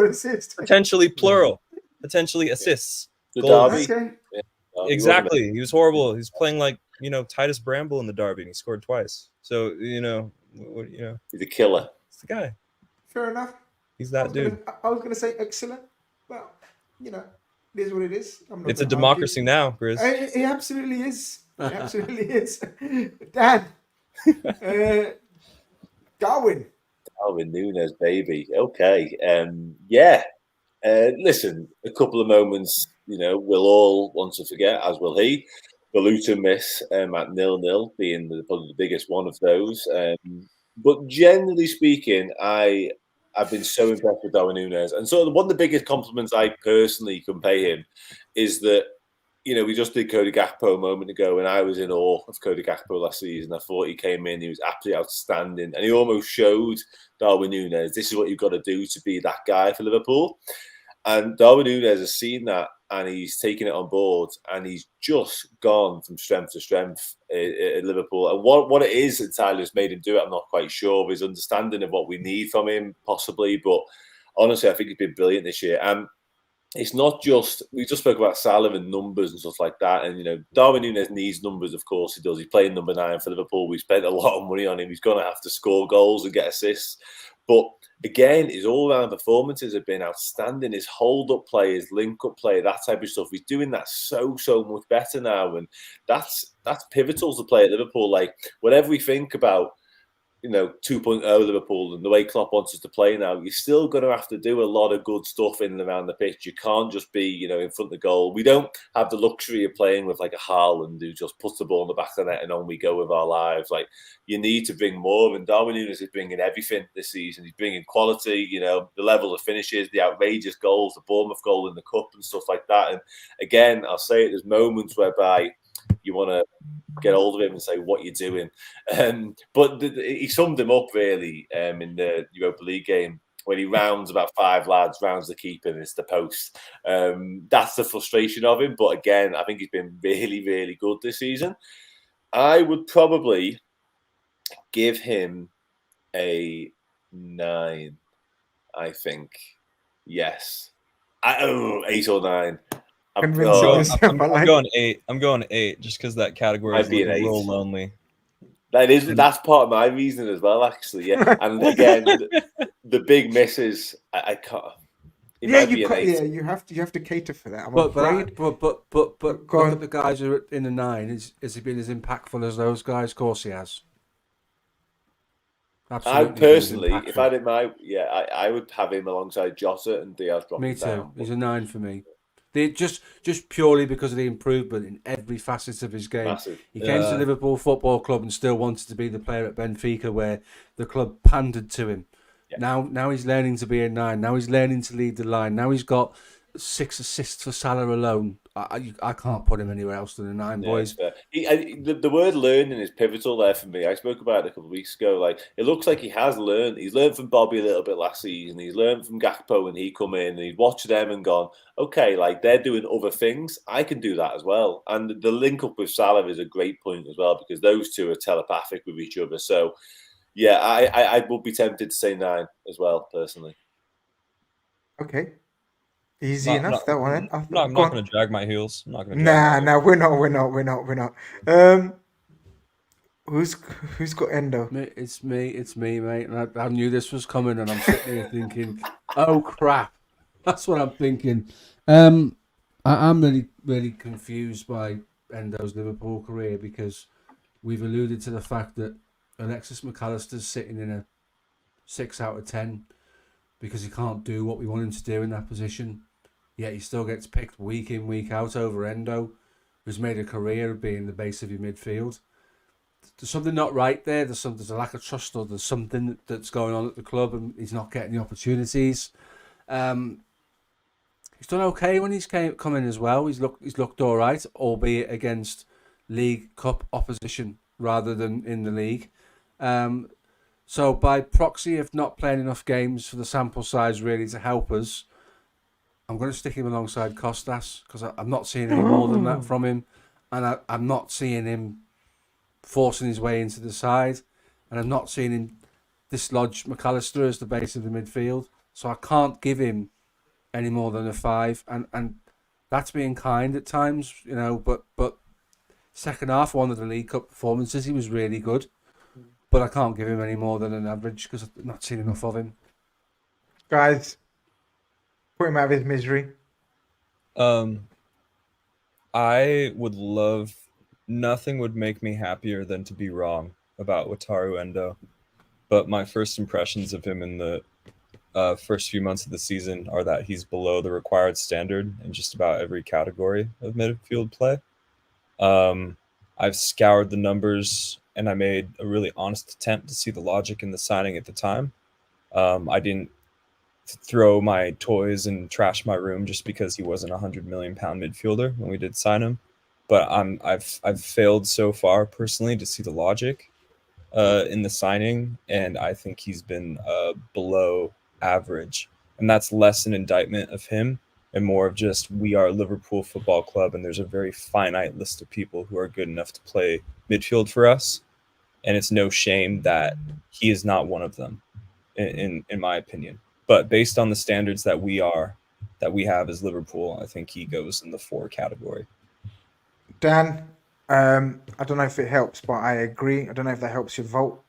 assist. Potentially plural. Potentially assists. The Goals. derby. Okay. Yeah, Exactly. He was horrible. He was playing like, Titus Bramble in the derby, and he scored twice. So, he's a killer. it's the guy. Fair enough. He's that dude. I was going to say excellent. Well, it is what it is. I'm not It's a gonna democracy argue. now, Chris. It absolutely is. It absolutely is. Dan. Darwin. Darwin Núñez, baby. Okay. Yeah. Listen, a couple of moments, we'll all want to forget, as will he. The Luton miss at 0-0 being probably the biggest one of those. But generally speaking, I've been so impressed with Darwin Núñez. And so one of the biggest compliments I personally can pay him is that, we just did Cody Gakpo a moment ago, and I was in awe of Cody Gakpo last season. I thought he came in, he was absolutely outstanding, and he almost showed Darwin Núñez, this is what you've got to do to be that guy for Liverpool. And Darwin Núñez has seen that, and he's taken it on board, and he's just gone from strength to strength at Liverpool. And what it is entirely has made him do it, I'm not quite sure of his understanding of what we need from him, possibly. But honestly, I think he's been brilliant this year. And it's not just, we just spoke about Salah and numbers and stuff like that. And, Darwin Núñez needs numbers, of course he does. He's playing number 9 for Liverpool. We spent a lot of money on him. He's going to have to score goals and get assists. But again, his all-round performances have been outstanding. His hold-up play, his link-up play, that type of stuff. He's doing that so much better now. And that's pivotal to play at Liverpool. Like, whatever we think about, 2.0 Liverpool and the way Klopp wants us to play now, you're still going to have to do a lot of good stuff in and around the pitch. You can't just be, in front of the goal. We don't have the luxury of playing with like a Haaland who just puts the ball in the back of the net and on we go with our lives. Like, you need to bring more. And Darwin Núñez is bringing everything this season. He's bringing quality, the level of finishes, the outrageous goals, the Bournemouth goal in the cup and stuff like that. And again, I'll say it, there's moments whereby you want to get hold of him and say, what you're doing. But he summed him up really in the Europa League game when he rounds about 5 lads, rounds the keeper and it's the post. That's the frustration of him. But again, I think he's been really, really good this season. I would probably give him a 9, I think. Yes. 8 or 9. I'm going 8. I'm going 8 just because that category is be an 8. Real lonely. That's part of my reasoning as well, actually. Yeah, and again, the big misses, I can't. You have to cater for that. But look at the guys who are in the 9. Has he been as impactful as those guys? Of course he has. Absolutely. I personally, if I did I would have him alongside Jota and Diaz dropping Me too. down. He's a 9 for me. Just purely because of the improvement in every facet of his game. Massive. He came to Liverpool Football Club and still wanted to be the player at Benfica where the club pandered to him. Yeah. Now he's learning to be a 9. Now he's learning to lead the line. Now he's got 6 assists for Salah alone. I can't put him anywhere else than a 9, boys. The word learning is pivotal there for me. I spoke about it a couple of weeks ago. Like, it looks like he has learned. He's learned from Bobby a little bit last season. He's learned from Gakpo when he come in and he's watched them and gone, okay, like they're doing other things. I can do that as well. And the link up with Salah is a great point as well because those two are telepathic with each other. So, yeah, I would be tempted to say 9 as well, personally. Okay. Easy enough, that one. I'm not going to drag my heels. I'm not going to. Nah, we're not. Who's got Endo? It's me, mate. And I knew this was coming, and I'm sitting here thinking, oh crap, that's what I'm thinking. I'm really, really confused by Endo's Liverpool career because we've alluded to the fact that Alexis McAllister's sitting in a 6 out of 10 because he can't do what we want him to do in that position. Yet he still gets picked week in, week out over Endo, who's made a career of being the base of your midfield. There's something not right there. There's a lack of trust, or there's something that's going on at the club, and he's not getting the opportunities. He's done okay when he's come in as well. He's looked all right, albeit against League Cup opposition rather than in the league. So by proxy, if not playing enough games for the sample size really to help us, I'm going to stick him alongside Costas because I'm not seeing any more than that from him, and I'm not seeing him forcing his way into the side, and I'm not seeing him dislodge McAllister as the base of the midfield. So I can't give him any more than a 5, and that's being kind at times, But second half, one of the League Cup performances, he was really good, but I can't give him any more than an average because I've not seen enough of him. Guys, put him out of his misery. I would love. Nothing would make me happier than to be wrong about Wataru Endo, but my first impressions of him in the first few months of the season are that he's below the required standard in just about every category of midfield play. I've scoured the numbers and I made a really honest attempt to see the logic in the signing at the time. I didn't throw my toys and trash my room just because he wasn't a £100 million midfielder when we did sign him. But I've failed so far personally to see the logic in the signing, and I think he's been below average. And that's less an indictment of him and more of just we are Liverpool Football Club, and there's a very finite list of people who are good enough to play midfield for us. And it's no shame that he is not one of them, in my opinion. But based on the standards that we have as Liverpool, I think he goes in the 4 category. Dan, I don't know if it helps, but I agree. I don't know if that helps your vote.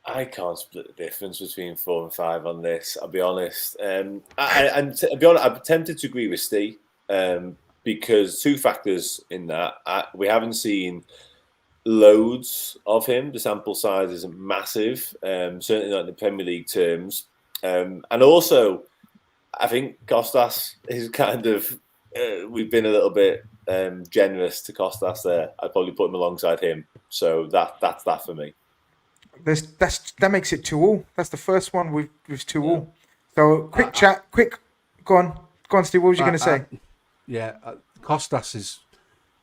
I can't split the difference between 4 and 5 on this. I'll be honest. And to be honest, I'm tempted to agree with Steve because 2 factors in that. We haven't seen loads of him. The sample size isn't massive, certainly not in the Premier League terms. And also, I think Kostas is kind of. We've been a little bit generous to Kostas there. I'd probably put him alongside him. So that's that for me. That makes it 2-2. That's the first one with 2-2. So quick chat, go on, Steve. What was you going to say? Kostas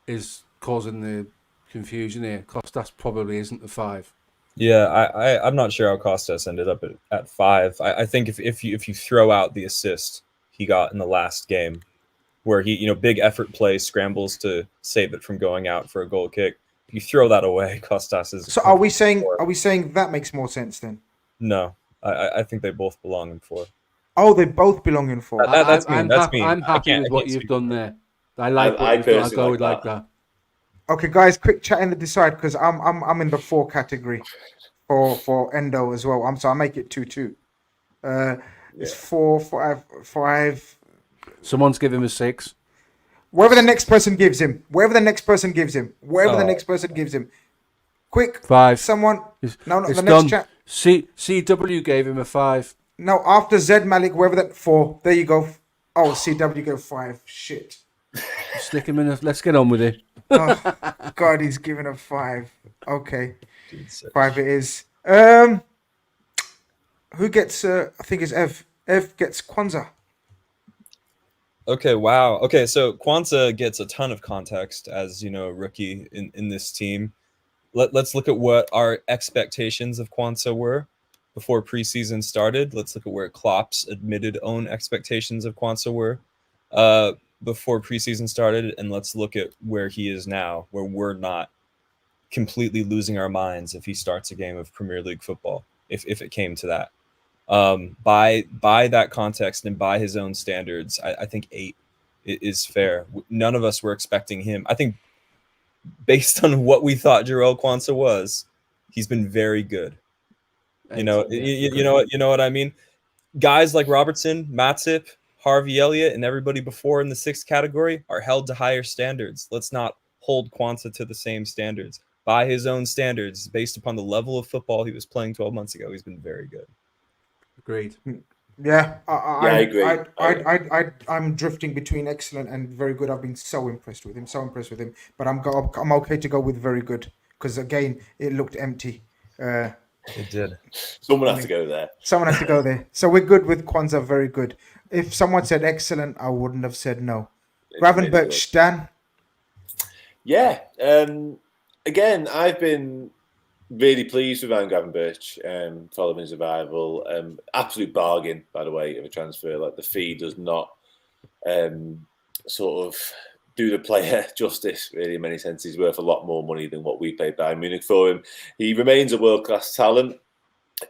is causing the confusion here. Kostas probably isn't the 5. Yeah, I'm not sure how Kostas ended up at 5. I think if you throw out the assist he got in the last game, where he big effort play, scrambles to save it from going out for a goal kick. If you throw that away, Kostas is. So are we saying that makes more sense then? No, I think they both belong in 4. Oh, they both belong in 4. That's me. I'm happy with what you've done there. I like what you've done. I'll go with like that. Okay, guys, quick chat in the decide because I'm in the 4 category for Endo as well. So I make it 2-2. It's 4, 5. Someone's give him a 6. Wherever the next person gives him. Quick. 5. Someone. No, it's the done. next chat. CW gave him a 5. No, after Z Malik, wherever that 4. There you go. Oh, CW gave 5. Shit. Stick him in. Let's get on with it. Oh, God, he's giving a 5. Okay. 5 it is. Who gets, I think it's Ev. Ev gets Quanza. Okay, wow. Okay, so Quanza gets a ton of context as, a rookie in this team. Let's look at what our expectations of Quanza were before preseason started. Let's look at where Klopp's admitted own expectations of Quanza were before preseason started, and let's look at where he is now, where we're not completely losing our minds if he starts a game of Premier League football, if it came to that. By that context and by his own standards, I think 8 is fair. None of us were expecting him. I think based on what we thought Jarell Quansah was, he's been very good. You know what I mean? Guys like Robertson, Matip, Harvey Elliott, and everybody before in the 6th category are held to higher standards. Let's not hold Quansah to the same standards. By his own standards, based upon the level of football he was playing 12 months ago, he's been very good. Agreed. Yeah, I agree. I'm drifting between excellent and very good. I've been so impressed with him. But I'm okay to go with very good because again, it looked empty. It did. Someone has to go there. Someone has to go there. So we're good with Quanza. Very good. If someone said excellent, I wouldn't have said no. Gravenberch, Dan. Yeah. Again, I've been really pleased with Van Gravenberch following his arrival. Absolute bargain, by the way, of a transfer. Like the fee does not sort of do the player justice, really, in many senses. He's worth a lot more money than what we paid Bayern Munich for him. He remains a world-class talent.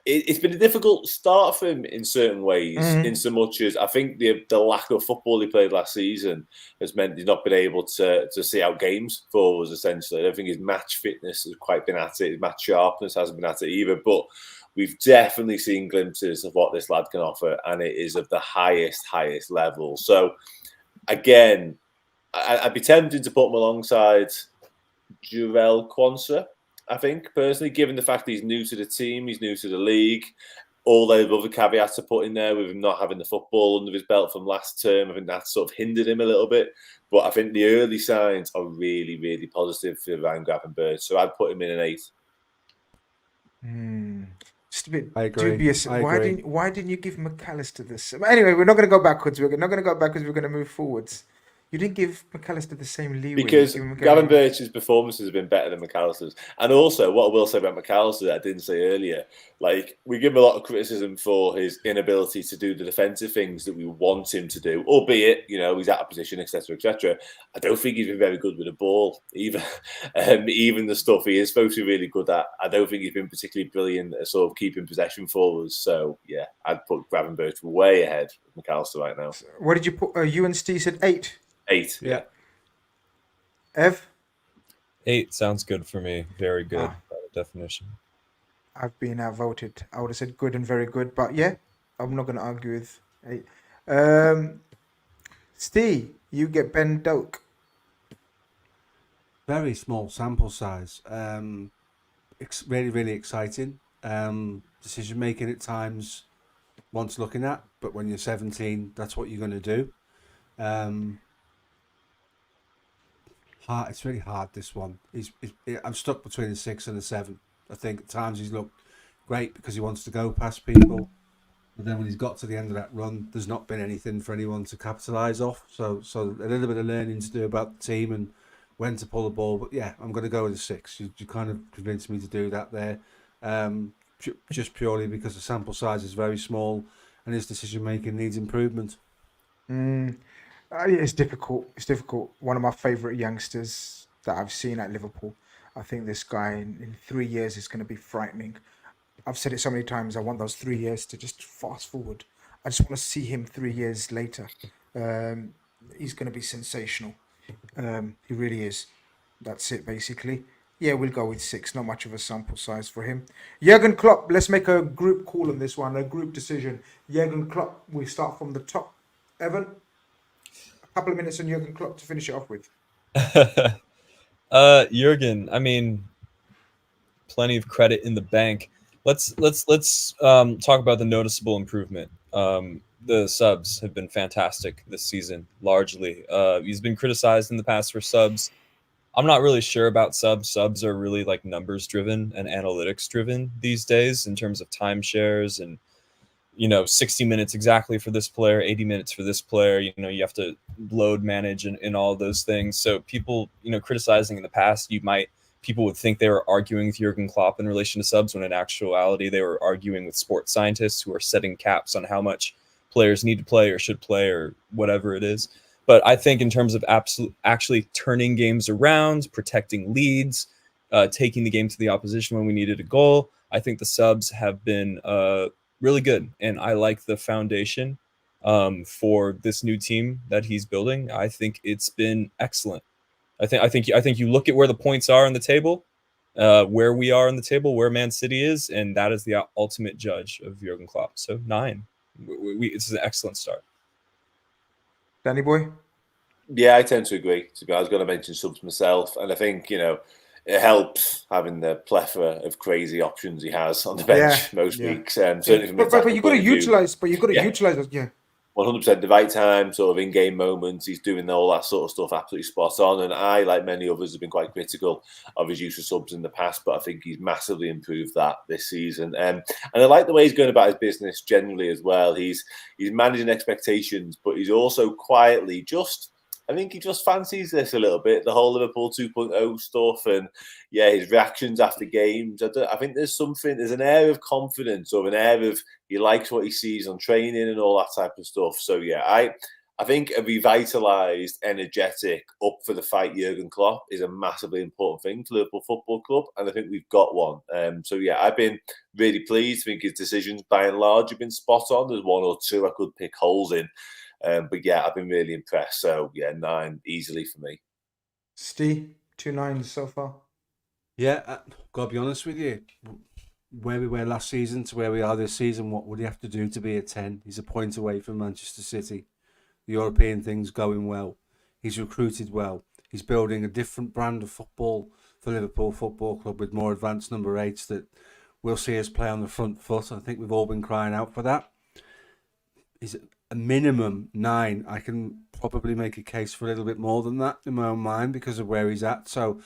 It's been a difficult start for him in certain ways, in so much as I think the lack of football he played last season has meant he's not been able to see out games for us, essentially. I don't think his match fitness has quite been at it. His match sharpness hasn't been at it either. But we've definitely seen glimpses of what this lad can offer, and it is of the highest level. So, again, I'd be tempted to put him alongside Jarell Quansah, I think, personally, given the fact that he's new to the team, he's new to the league. all those other caveats to put in there with him not having the football under his belt from last term, I think that sort of hindered him a little bit. But I think the early signs are really, really positive for Ryan Gravenberch. So I'd put him in an 8. Just a bit I agree. dubious. I Why agree. didn't you give McAllister this? Anyway, we're not going to go backwards. We're not going to go backwards. We're going to move forwards. You didn't give McAllister the same leeway. Because You gave him Gravenberch's performances have been better than McAllister's. And also, what I will say about McAllister that I didn't say earlier, like, we give him a lot of criticism for his inability to do the defensive things that we want him to do, albeit, you know, he's out of position, etc., etc. I don't think he's been very good with the ball, either. Even the stuff he is supposed to be really good at, I don't think he's been particularly brilliant at sort of keeping possession for us. So, yeah, I'd put Gravenberch way ahead of McAllister right now. What did you put? You and Steve said 8. 8. Yeah. Ev? 8 sounds good for me. Very good by definition. I've been outvoted. I would have said good and very good, but yeah, I'm not going to argue with 8. Steve, you get Ben Doak. Very small sample size. Really, really exciting. Decision making at times wants looking at, but when you're 17, that's what you're going to do. It's really hard, this one. I'm stuck between a 6 and a 7. I think at times he's looked great because he wants to go past people, but then when he's got to the end of that run, there's not been anything for anyone to capitalise off. So a little bit of learning to do about the team and when to pull the ball. But yeah, I'm going to go with a 6. You kind of convinced me to do that there, just purely because the sample size is very small and his decision making needs improvement. It's difficult. It's difficult. One of my favourite youngsters that I've seen at Liverpool. I think this guy in 3 years is going to be frightening. I've said it so many times. I want those 3 years to just fast forward. I just want to see him 3 years later. He's going to be sensational. He really is. That's it, basically. Yeah, we'll go with 6. Not much of a sample size for him. Jurgen Klopp. Let's make a group call on this one. A group decision. Jurgen Klopp. We start from the top. Evan? Couple of minutes on Jurgen Klopp to finish it off with. Jurgen, I mean, plenty of credit in the bank. Let's talk about the noticeable improvement. The subs have been fantastic this season, largely. He's been criticized in the past for subs. I'm not really sure about subs. Subs are really like numbers driven and analytics driven these days in terms of timeshares and, 60 minutes exactly for this player, 80 minutes for this player. You have to load manage and all those things. So people, criticizing in the past, people would think they were arguing with Jurgen Klopp in relation to subs when in actuality they were arguing with sports scientists who are setting caps on how much players need to play or should play or whatever it is. But I think in terms of actually turning games around, protecting leads, taking the game to the opposition when we needed a goal, I think the subs have been really good, and I like the foundation for this new team that he's building. I think it's been excellent. I think you look at where the points are on the table, where we are on the table, where Man City is, and that is the ultimate judge of Jurgen Klopp. So 9. It's an excellent start. Danny boy? Yeah, I tend to agree. I was going to mention subs myself, and I think it helps having the plethora of crazy options he has on the bench most weeks. Certainly from but you've got to utilize. But you've got to utilize it. Yeah. 100% the right time, sort of in-game moments. He's doing all that sort of stuff absolutely spot on. And I, like many others, have been quite critical of his use of subs in the past, but I think he's massively improved that this season. And I like the way he's going about his business generally as well. He's managing expectations, but he's also quietly I think he just fancies this a little bit, the whole Liverpool 2.0 stuff and, his reactions after games. I think there's an air of confidence or an air of he likes what he sees on training and all that type of stuff. So, I think a revitalised, energetic, up for the fight Jurgen Klopp is a massively important thing for Liverpool Football Club, and I think we've got one. I've been really pleased. I think his decisions, by and large, have been spot on. There's one or two I could pick holes in. I've been really impressed. So, 9 easily for me. Steve, 2 9s so far. Yeah, gotta be honest with you. Where we were last season to where we are this season, what would he have to do to be a 10? He's a point away from Manchester City. The European thing's going well. He's recruited well. He's building a different brand of football for Liverpool Football Club with more advanced number 8s that will see us play on the front foot. I think we've all been crying out for that. Is it a minimum 9? I can probably make a case for a little bit more than that in my own mind because of where he's at. So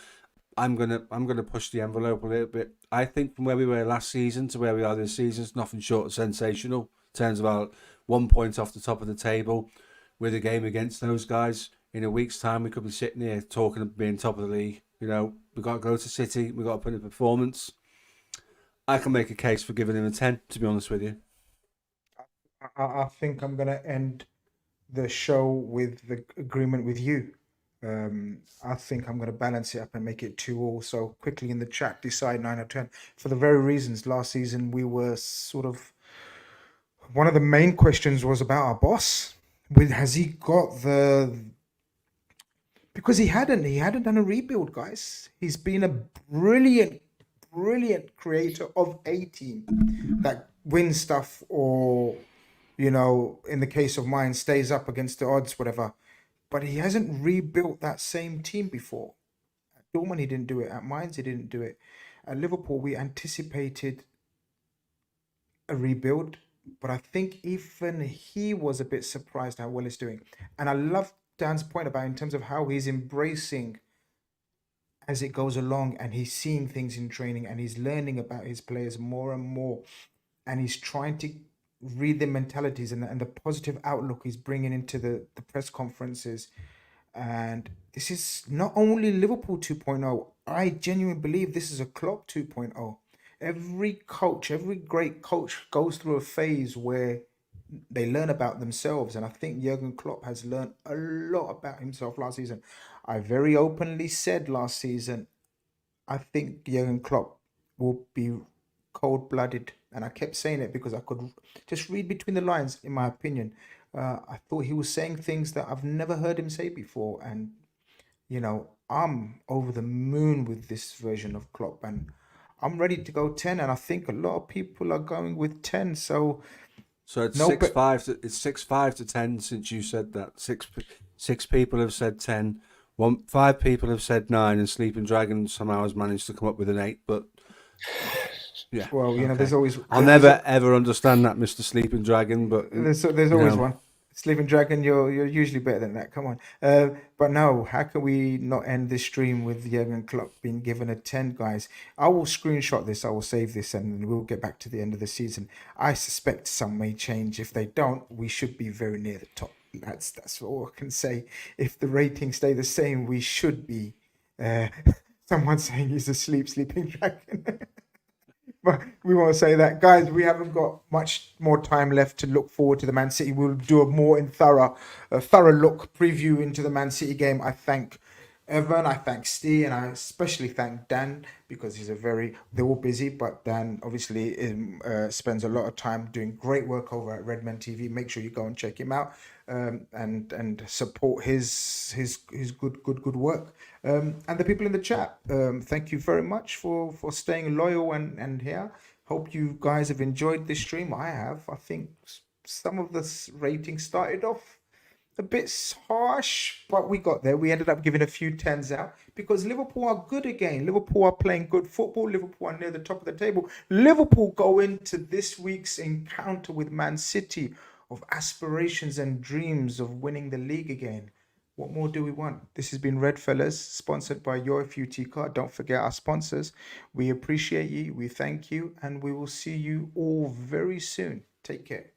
I'm gonna push the envelope a little bit. I think from where we were last season to where we are this season, it's nothing short of sensational in terms of our 1 point off the top of the table with a game against those guys. In a week's time, we could be sitting here talking of being top of the league. You know, we've got to go to City. We've got to put in a performance. I can make a case for giving him a 10, to be honest with you. I think I'm going to end the show with the agreement with you. I think I'm going to balance it up and make it 2-2. So quickly in the chat, decide 9 or 10. For the very reasons last season we were sort of... One of the main questions was about our boss. Has he got the... Because he hadn't done a rebuild, guys. He's been a brilliant creator of a team that wins stuff, or, you know, in the case of mine, stays up against the odds, whatever. But he hasn't rebuilt that same team before. At Dortmund, he didn't do it. At Mainz, he didn't do it. At Liverpool, we anticipated a rebuild, but I think even he was a bit surprised how well he's doing. And I love Dan's point about in terms of how he's embracing as it goes along, and he's seeing things in training, and he's learning about his players more and more, and he's trying to read their mentalities and the positive outlook he's bringing into the press conferences. And this is not only Liverpool 2.0. I genuinely believe this is a Klopp 2.0. Every coach, every great coach goes through a phase where they learn about themselves, and I think Jurgen Klopp has learned a lot about himself last season. I very openly said last season, I think Jurgen Klopp will be cold-blooded, and I kept saying it because I could just read between the lines, in my opinion. I thought he was saying things that I've never heard him say before, and, you know, I'm over the moon with this version of Klopp, and I'm ready to go 10, and I think a lot of people are going with 10, so it's no, 6-5 to 10 since you said that. Six people have said 10. 5 people have said 9, and Sleeping Dragon somehow has managed to come up with an 8. But yeah, well, you know, there's always... I'll never ever understand that, Mr. Sleeping Dragon. But there's always one. Sleeping Dragon, you're usually better than that. Come on. But no, how can we not end this stream with Jurgen Klopp being given a 10, guys? I will screenshot this. I will save this, and we'll get back to the end of the season. I suspect some may change. If they don't, we should be very near the top. That's all I can say. If the ratings stay the same, we should be. Someone's saying he's a sleeping dragon. But we won't say that. Guys, we haven't got much more time left to look forward to the Man City. We'll do a more thorough look preview into the Man City game. I thank Evan, I thank Steve, and I especially thank Dan, because they're all busy, but Dan obviously spends a lot of time doing great work over at Redmen TV. Make sure you go and check him out and support his good work. And the people in the chat, thank you very much for staying loyal and here. Hope you guys have enjoyed this stream. I have. I think some of the ratings started off a bit harsh, but we got there. We ended up giving a few 10s out because Liverpool are good again. Liverpool are playing good football. Liverpool are near the top of the table. Liverpool go into this week's encounter with Man City of aspirations and dreams of winning the league again. What more do we want? This has been REDFELLAS, sponsored by Your FUT Card. Don't forget our sponsors. We appreciate you. We thank you. And we will see you all very soon. Take care.